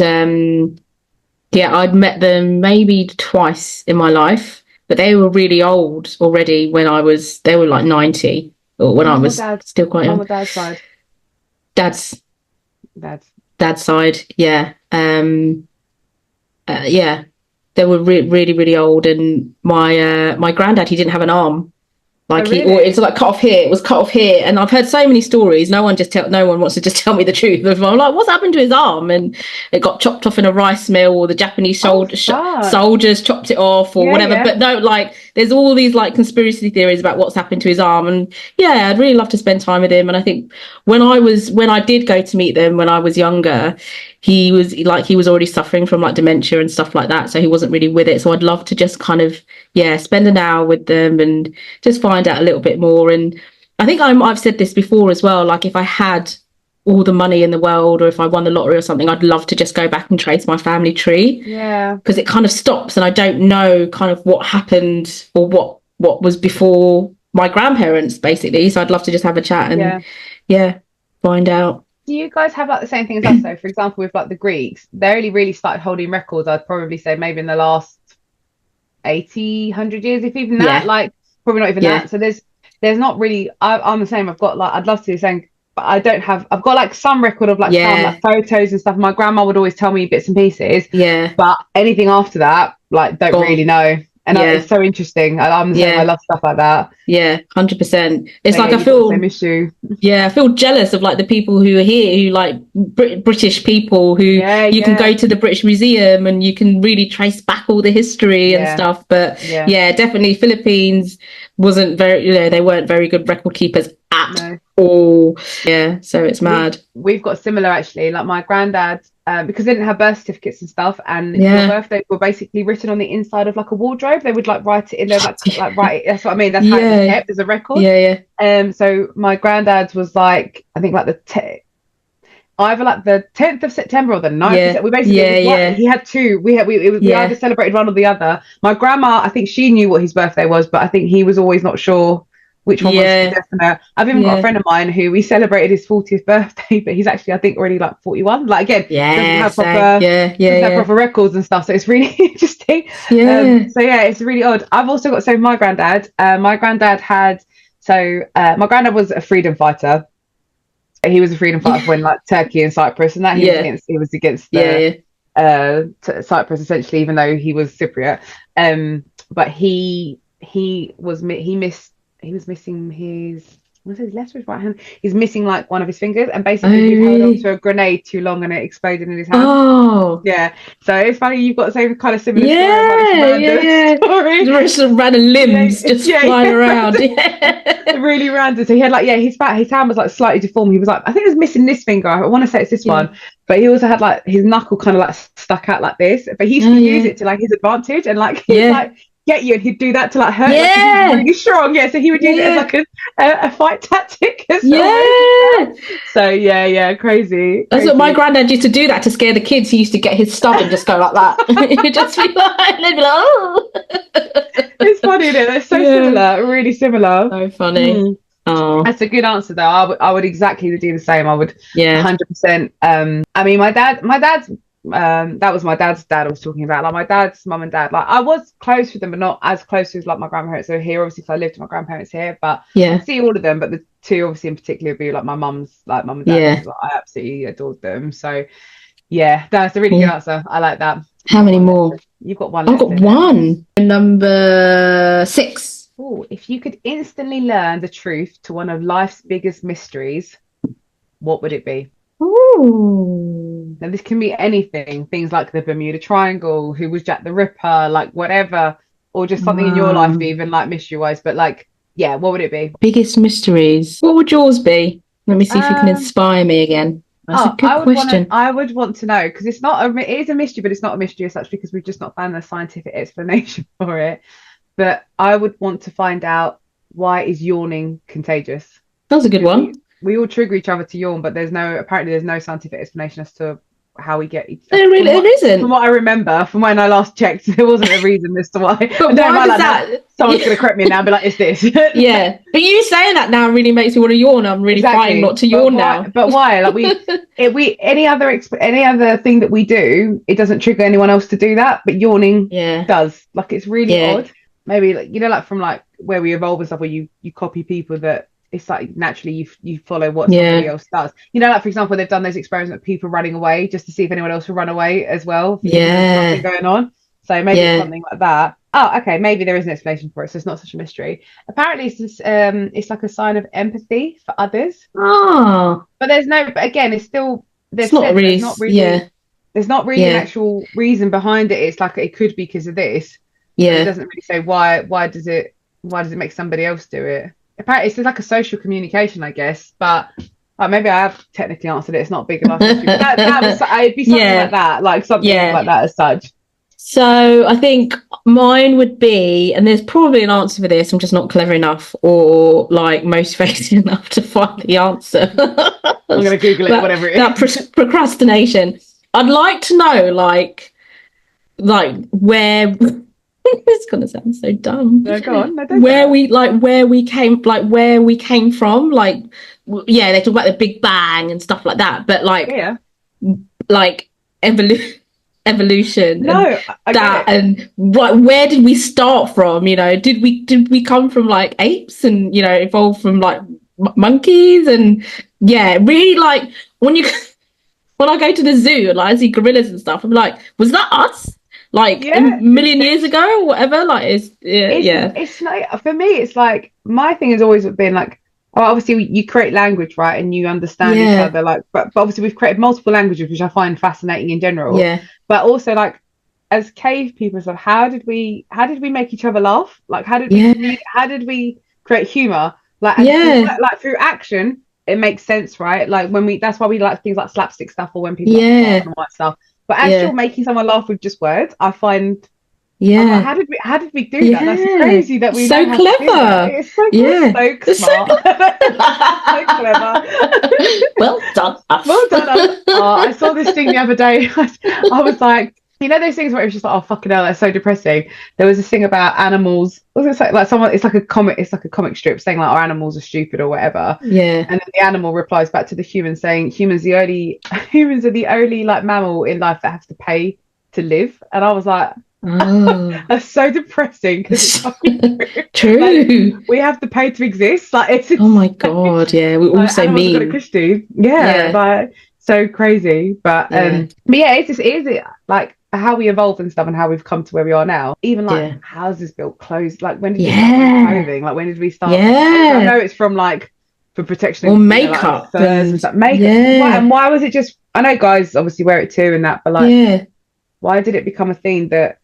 I'd met them maybe twice in my life. But they were really old already when they were like 90, or when I was still quite young. Mum or dad's side? Dad's side, yeah. They were really, really old. And my granddad, he didn't have an arm. Like it's like cut off here. It was cut off here, and I've heard so many stories. No one wants to just tell me the truth. I'm like, what's happened to his arm? And it got chopped off in a rice mill, or the Japanese soldiers chopped it off, or whatever. Yeah. But no, like there's all these like conspiracy theories about what's happened to his arm. And yeah, I'd really love to spend time with him. And I think when I did go to meet them when I was younger, he was already suffering from like dementia and stuff like that, so he wasn't really with it. So I'd love to just kind of spend an hour with them and just find out a little bit more. And I think I've said this before as well, like if I had all the money in the world, or if I won the lottery or something, I'd love to just go back and trace my family tree, because it kind of stops, and I don't know kind of what happened or what was before my grandparents basically. So I'd love to just have a chat and find out. Do you guys have like the same thing as us though? For example, with like the Greeks, they only really started holding records, I'd probably say maybe in the last 100 years, if even that. Like probably not even that. So there's not really. I'm the same. I've got like, I'd love to do the same, but I don't have. I've got like some record of like some like photos and stuff. My grandma would always tell me bits and pieces. But anything after that, like don't really know. And it's so interesting. I'm the same. I love stuff like that. 100%. It's like I feel same issue. I feel jealous of like the people who are here, who like British people who you can go to the British Museum and you can really trace back all the history and stuff. But definitely Philippines. wasn't very, they weren't very good record keepers at all. Yeah, so it's mad. We've got similar actually. Like my granddad, because they didn't have birth certificates and stuff, and your birthday were basically written on the inside of like a wardrobe. They would like write it in there, like write it. That's what I mean. That's how it was kept as a record. So my granddad's was like, I think like either like the 10th of September or the 9th. We basically he had two. We either celebrated one or the other. My grandma, I think she knew what his birthday was, but I think he was always not sure which one was definite. I've even got a friend of mine who we celebrated his 40th birthday, but he's actually, I think, already like 41. Like again, doesn't have proper records and stuff. So it's really interesting. It's really odd. I've also got my granddad. My granddad had my granddad was a freedom fighter. He was a freedom fighter when like Turkey and Cyprus and that he was against Cyprus essentially, even though he was Cypriot. But he was missing his left or his right hand. He's missing like one of his fingers, and basically he held on to a granade too long and it exploded in his hand. So it's funny you've got the same kind of similar story. There's some random limbs just flying around. Really random. So he had like his hand was like slightly deformed. He was like, I think he was missing this finger. I want to say it's this one, but he also had like his knuckle kind of like stuck out like this. But he used to use it to like his advantage, and like he'd like get you, and he'd do that to like hurt. Like, he was really strong. So he would use it as like a fight tactic. So crazy. That's what my granddad used to do, that to scare the kids. He used to get his stub and just go like that. He'd just be like, they'd be like, oh. It's funny, isn't it? They're so similar, really similar. So funny. Oh, that's a good answer though. I would exactly do the same. I would 100%. I mean, my dad's that was my dad's dad I was talking about. Like my dad's mum and dad, like I was close with them, but not as close as like my grandparents are here. Obviously, because I lived with my grandparents here, but I see all of them. But the two, obviously, in particular, would be like my mum's, like mum and dad. Like, I absolutely adored them. So that's a really good answer. I like that. How many more? You've got one. I've got one. Number 6. Oh, if you could instantly learn the truth to one of life's biggest mysteries, what would it be? Ooh. Now this can be anything, things like the Bermuda Triangle, who was Jack the Ripper, like whatever, or just something in your life, even like mystery wise, but like what would it be? Biggest mysteries, what would yours be? Let me see if you can inspire me again. That's a good question. I would want to know, because it is a mystery, but it's not a mystery as such, because we've just not found a scientific explanation for it. But I would want to find out, why is yawning contagious? That's a good one. We all trigger each other to yawn, but there's no scientific explanation as to how we get each. There isn't. From what I remember, from when I last checked, there wasn't a reason as to why. But why does that? Someone's going to correct me now and be like, "It's this." But you saying that now really makes me want to yawn. I'm really trying not to yawn now. But why? Like any other thing that we do, it doesn't trigger anyone else to do that, but yawning does. Like it's really odd. Maybe like like from like where we evolve and stuff, where you copy people that. It's like naturally you follow what somebody else does. Like for example, they've done those experiments of people running away just to see if anyone else will run away as well. Something going on. So maybe it's something like that. Oh, okay. Maybe there is an explanation for it, so it's not such a mystery. Apparently, it's like a sign of empathy for others. Oh, but there's no. But again, it's still there's not really an actual reason behind it. It's like it could be because of this. It doesn't really say why. Why does it make somebody else do it? Apparently, it's like a social communication, I guess. But maybe I have technically answered it. It's not big enough. It'd be something like that, like something like that as such. So I think mine would be, and there's probably an answer for this. I'm just not clever enough or like motivated enough to find the answer. I'm going to Google it, whatever it is. That procrastination. I'd like to know, like where. It's gonna sound so dumb. No, go on. No, where we came from, like they talk about the Big Bang and stuff like that, but like evolution. No, and where did we start from? Did we come from like apes and evolve from like monkeys? And really, like when I go to the zoo and I see gorillas and stuff, I'm like, was that us? Like a million years ago or whatever, like it's like, for me it's like, my thing has always been like, obviously you create language, right, and you understand each other, like but obviously we've created multiple languages, which I find fascinating in general, but also like as cave people, so how did we make each other laugh? Like, how did we create humor? Like, like through action, it makes sense, right? Like that's why we like things like slapstick stuff, or when people like and all that stuff. But actually making someone laugh with just words, I find. Like, how did we do that? That's crazy that we so know how clever. to do that. It's so smart. So clever. Well done. Well done. I saw this thing the other day. I was like, you know those things where it was just like, oh fucking hell, that's so depressing. There was this thing about animals. What was it say? Like someone, it's like a comic strip saying like, our animals are stupid or whatever. Yeah. And then the animal replies back to the human saying, humans are the only like mammal in life that has to pay to live. And I was like, that's so depressing, because it's fucking true. Like, we have to pay to exist. Like, it's oh my god, yeah, we all so mean. Like, so crazy. But yeah, it is like how we evolved and stuff, and how we've come to where we are now. Even like houses built, clothes. Like, when did we start clothing? Like, when did we start? I know it's from like for protection or makeup, like, and stuff. Makeup. And why was it just? I know guys obviously wear it too and that, but like, why did it become a thing that?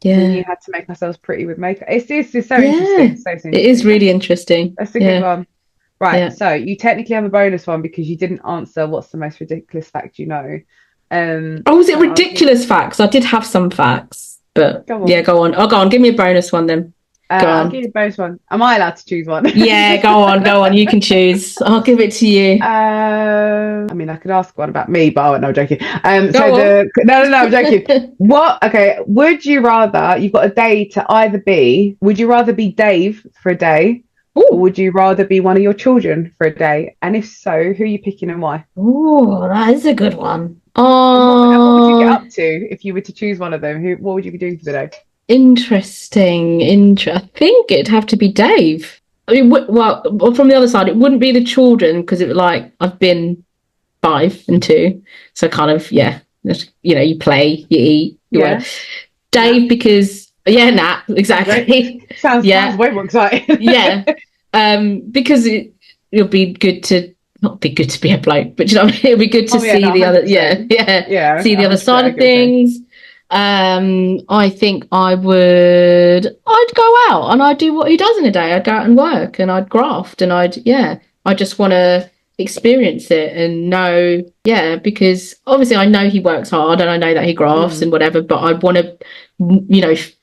We had to make ourselves pretty with makeup. It's so interesting. So interesting. It is really interesting. That's a good one. Right. So you technically have a bonus one because you didn't answer what's the most ridiculous fact you know. Was it ridiculous facts? I did have some facts, but go on. Oh, go on. Give me a bonus one then. I'll give you a bonus one. Am I allowed to choose one? Yeah, go on. You can choose. I'll give it to you. I mean, I could ask one about me, but no, I'm joking. No, I'm joking. What? Okay. Would you rather? You've got a day to either be. Would you rather be Dave for a day, or would you rather be one of your children for a day? And if so, who are you picking and why? Oh, that is a good one. What would you get up to if you were to choose one of them? What would you be doing for the day? Interesting. I think it'd have to be Dave. I mean, well, from the other side, it wouldn't be the children, because it like I've been 5 and 2, so kind of you play, you eat, Dave because exactly. Sounds way more exciting. Because it'll be good to. Not be good to be a bloke, but you know what I mean? It'll be good to see the other, see the other side of things. I think I'd go out and I'd do what he does in a day. I'd go out and work and I'd graft and I just want to experience it and know, because obviously I know he works hard and I know that he grafts and whatever, but I want to, witness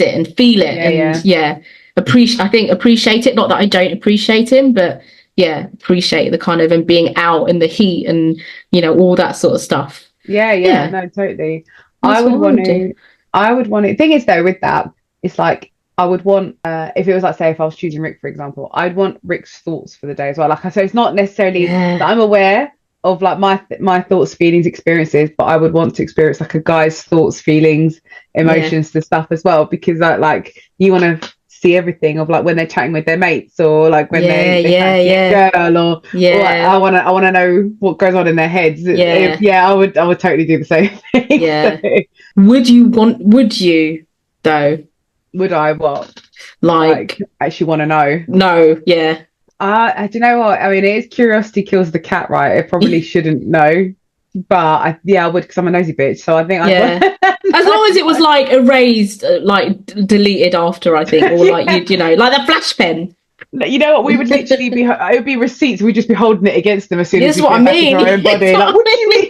it and feel it appreciate it. Not that I don't appreciate him, but appreciate the kind of, and being out in the heat and, all that sort of stuff. No, totally. I would want to. Thing is though, with that, it's like I would want if it was like, say, if I was choosing Rick, for example, I'd want Rick's thoughts for the day as well. Like, so it's not necessarily that I'm aware of like my thoughts, feelings, experiences, but I would want to experience like a guy's thoughts, feelings, emotions, the stuff as well, because like you want to see everything of like when they're chatting with their mates, or like when they a girl, or I want to know what goes on in their heads. I would totally do the same thing. Would you though? Would I what? Like actually want to know? No, I do you know what I mean? It is curiosity kills the cat, right? I probably shouldn't know, but I would, because I'm a nosy bitch. So I think as long as it was like erased, like deleted after, I think, or like like the flash pen. You know what? We would literally it would be receipts. We'd just be holding it against them as soon as we what I mean. Our own body. Like, what do you mean?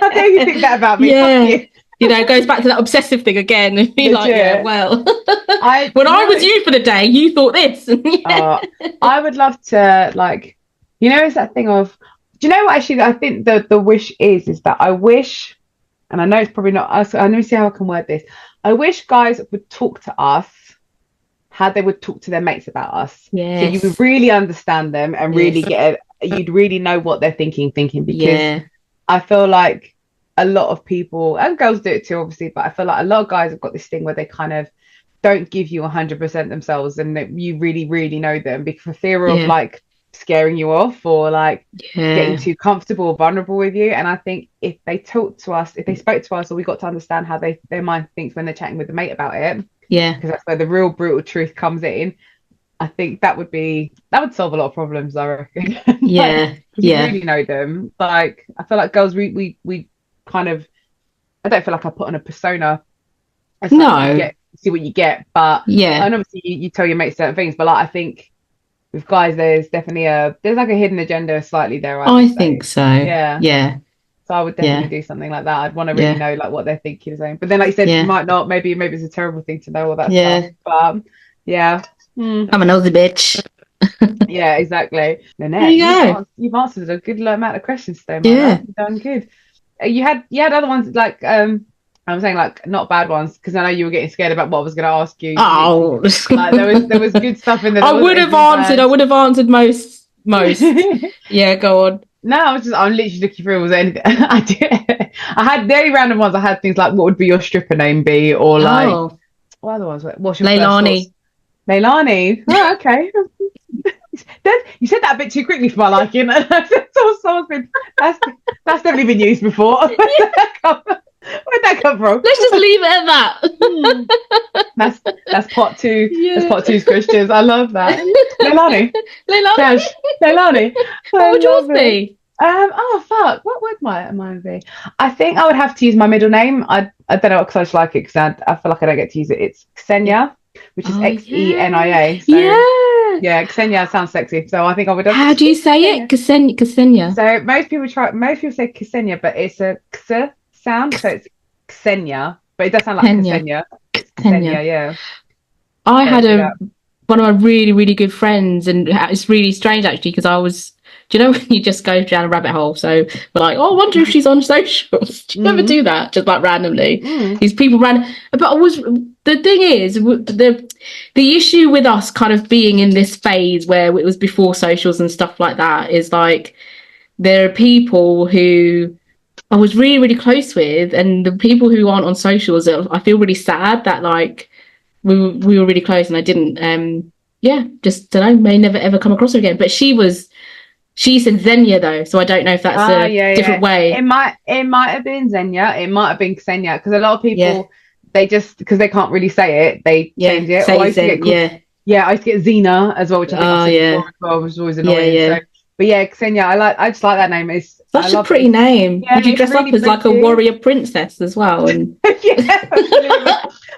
How dare you think that about me? Fuck you. It goes back to that obsessive thing again. And be like, when I was you for the day, you thought this. I would love to, like, it's that thing of, do you know what? Actually, I think the wish is that I wish. And I know it's probably not us. Let me see how I can word this. I wish guys would talk to us how they would talk to their mates about us. Yes. So you would really understand them and really you'd really know what they're thinking, because I feel like a lot of people, and girls do it too, obviously, but I feel like a lot of guys have got this thing where they kind of don't give you 100% themselves, and that you really, really know them, because for fear of like scaring you off, or like getting too comfortable or vulnerable with you. And I think if they talk to us, if they spoke to us, or we got to understand how their mind thinks when they're chatting with the mate about it, because that's where the real brutal truth comes in, I think that would solve a lot of problems, I reckon. You really know them. Like, I feel like girls, we kind of I don't feel like I put on a persona. It's No. like you see what you get, but Yeah. and obviously you tell your mates certain things, but like I think with guys there's definitely there's like a hidden agenda slightly there. I think so. Yeah. Yeah. So I would definitely do something like that. I'd want to really Yeah. know like what they're thinking of saying. But then like you said, you might not. Maybe it's a terrible thing to know all that stuff. But yeah. I'm a nosy bitch. Yeah, exactly. Nanette, There you go. you've answered a good amount of questions today, man. Yeah. You've done good. You had other ones like I'm saying like not bad ones because I know you were getting scared about what I was going to ask you. Oh, like there was good stuff in there. I would have answered most. Yeah, go on. No, I'm literally looking through. Was there anything I did? I had very random ones. I had things like, what would be your stripper name be, or like, what other ones? What's your Leilani? Leilani. Oh, okay. You said that a bit too quickly for my liking. Someone's been that's definitely been used before. Where'd that come from? Let's just leave it at that. That's part two. Yeah. That's part two's questions. I love that. Leilani. Leilani. What would yours be? Oh fuck. What would mine be? I think I would have to use my middle name. I don't know because I just like it because I feel like I don't get to use it. It's Ksenia, which is Xenia. So, yeah, Ksenia sounds sexy. So I think I would. How do you say it? Ksenia. So most people say Ksenia, but it's a X sound, so it's Ksenia, but it does sound like Ksenia. Ksenia, yeah. I had one of my really, really good friends, and it's really strange actually because I was. Do you know when you just go down a rabbit hole? So we're like, oh, I wonder if she's on socials. Do you ever do that? Just like randomly. These people but the thing is, the issue with us kind of being in this phase where it was before socials and stuff like that is like, there are people who I was really, really close with, and the people who aren't on socials, I feel really sad that like we were really close and I didn't, just don't know, may never ever come across her again. But she said Xenia though, so I don't know if that's a different way. It might have been Xenia. It might have been Ksenia because a lot of people they just because they can't really say it, they change it. I used to get Xena as well, which I think I said before as well, was always annoying. So, but yeah, Ksenia, I just like that name. It's such a pretty name. Yeah, would you dress really up as like a warrior princess as well? And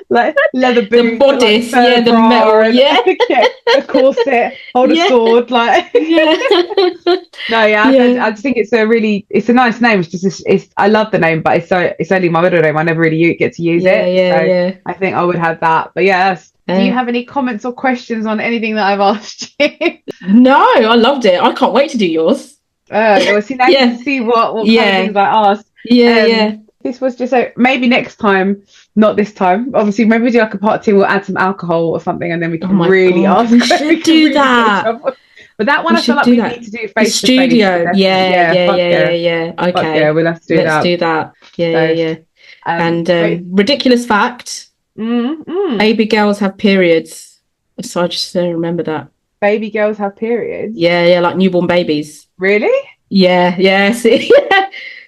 like leather boots, the bodice, like the metal, a corset, hold a sword, like I just think it's a nice name. It's just I love the name, but it's only my middle name. I never really get to use it. I think I would have that. But do you have any comments or questions on anything that I've asked you? No, I loved it. I can't wait to do yours. You can see what kind of things I asked. This was just maybe next time, not this time. Obviously, maybe we do like a part 2. We'll add some alcohol or something, and then we can ask. We should do that. But that one, I feel like we need to do face to studio. Yeah. Okay. Yeah, we'll have to do that. Let's do that. Yeah. And ridiculous fact: baby girls have periods. So I just remember that. Baby girls have periods. Yeah, like newborn babies. Really? Yeah. See?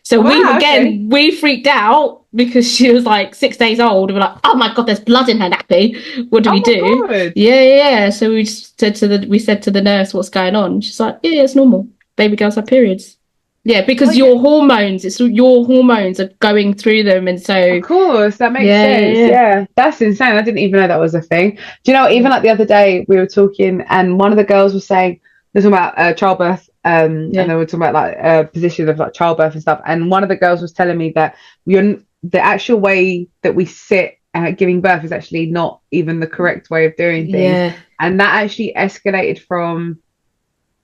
So we freaked out because she was like 6 days old. We're like, oh my god, there's blood in her nappy. What do we do? God. Yeah. So we said to the nurse, what's going on? She's like, yeah, it's normal. Baby girls have periods. Yeah, because your hormones are going through them, and so of course that makes sense. Yeah, that's insane. I didn't even know that was a thing. Do you know? Even like the other day, we were talking, and one of the girls was saying, they're talking about childbirth, and they were talking about like positions of like childbirth and stuff. And one of the girls was telling me that the actual way that we sit giving birth is actually not even the correct way of doing things, and that actually escalated from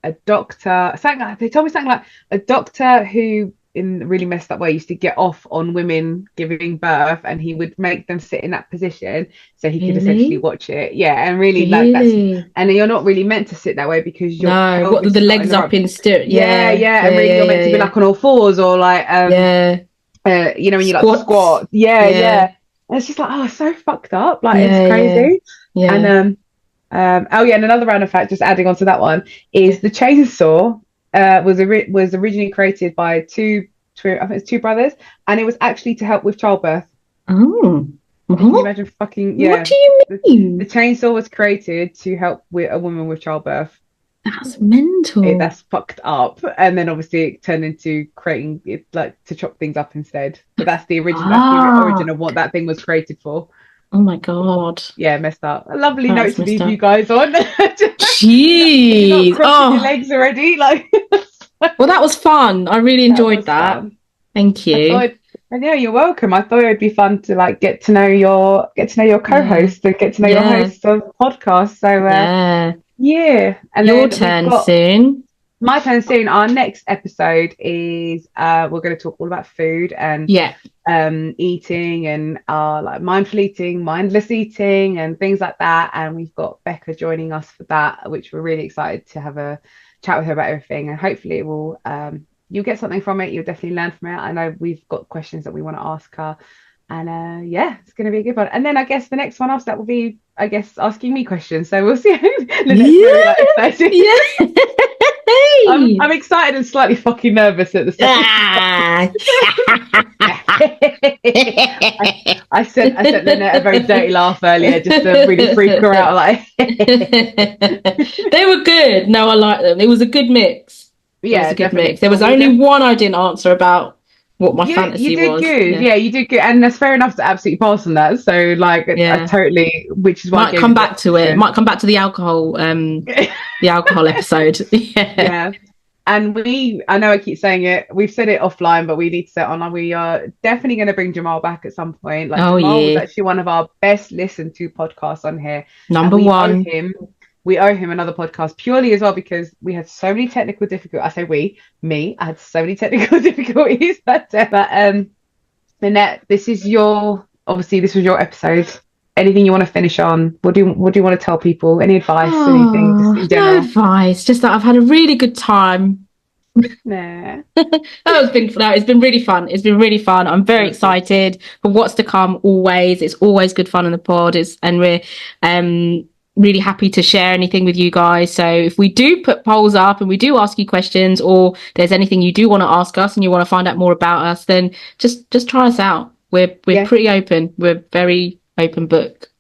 a doctor. They told me something like a doctor who, in a really messed up way, used to get off on women giving birth, and he would make them sit in that position so he could essentially watch it. And really like that's, and you're not really meant to sit that way because you're the legs up in still. And really you're meant to be like on all fours or like when you like squat. And it's just like, oh, it's so fucked up. Like it's crazy. And and another random fact, just adding on to that one, is the chainsaw was originally created by two brothers, and it was actually to help with childbirth. Oh, can you imagine fucking? Yeah. What do you mean? The chainsaw was created to help with a woman with childbirth. That's mental. That's fucked up. And then obviously it turned into creating it, like to chop things up instead. But that's the original. That's the origin of what that thing was created for. Oh my god. Yeah, messed up. A lovely note to leave you guys on. Jeez. You're crossing your legs already. Like. Well, that was fun. I really enjoyed that. Fun. Thank you. Yeah, you're welcome. I thought it'd be fun to like get to know your co-host and get to know your host of the podcast. So yeah. And your turn soon. My turn soon. Our next episode is we're going to talk all about food and eating and like mindful eating, mindless eating and things like that. And we've got Becca joining us for that, which we're really excited to have a chat with her about everything. And hopefully it will you'll get something from it. You'll definitely learn from it. I know we've got questions that we want to ask her. And it's going to be a good one. And then I guess the next one after that will be, I guess, asking me questions. So we'll see. I'm excited and slightly fucking nervous at the same time. I sent Lynette a very dirty laugh earlier just to really freak her out. Like they were good. No, I like them. It was a good mix. Yeah, it was a good mix. There was only one I didn't answer about what my fantasy was. You did good. Yeah, you did good, and that's fair enough to absolutely pass on that. So, like, I totally, which is why might come back to it. Might come back to the alcohol, the alcohol episode. Yeah. And I know I keep saying it. We've said it offline, but we need to say it online. We are definitely going to bring Jamal back at some point. Like, Jamal was actually one of our best listened to podcasts on here. Number one. We owe him another podcast purely as well because we had so many technical difficulties. I say I had so many technical difficulties. But Lynette, this was your episode. Anything you want to finish on? What do you want to tell people? Any advice? Anything? Just in general? No advice. Just that I've had a really good time. Nah. It's been really fun. It's been really fun. I'm very excited for what's to come. Always, it's always good fun in the pod. And we're really happy to share anything with you guys. So if we do put polls up and we do ask you questions, or there's anything you do want to ask us and you want to find out more about us, then just try us out. We're pretty open. We're very open book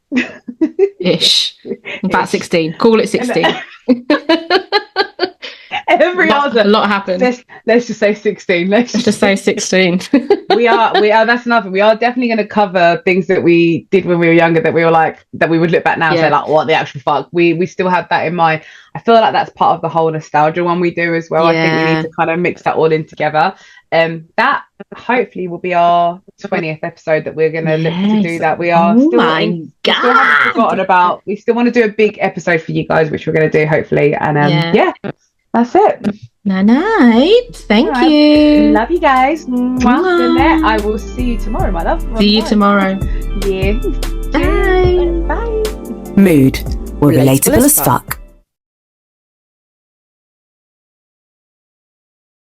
ish. About 16. Call it 16. Every answer. A lot happens. Let's just say 16. Let's just say 16. we are. That's nothing. We are definitely going to cover things that we did when we were younger that we were like, that we would look back now and say like, what the actual fuck? We still have that in mind. I feel like that's part of the whole nostalgia one we do as well. I think we need to kind of mix that all in together. That hopefully will be our 20th episode that we're going to look to do that. We are still haven't forgotten about. We still want to do a big episode for you guys, which we're going to do hopefully. And that's it. Night. Thank you. Love you guys. Lynette, I will see you tomorrow, my love. See you tomorrow. Yeah. Bye. Bye. Mood. We're relatable as fuck.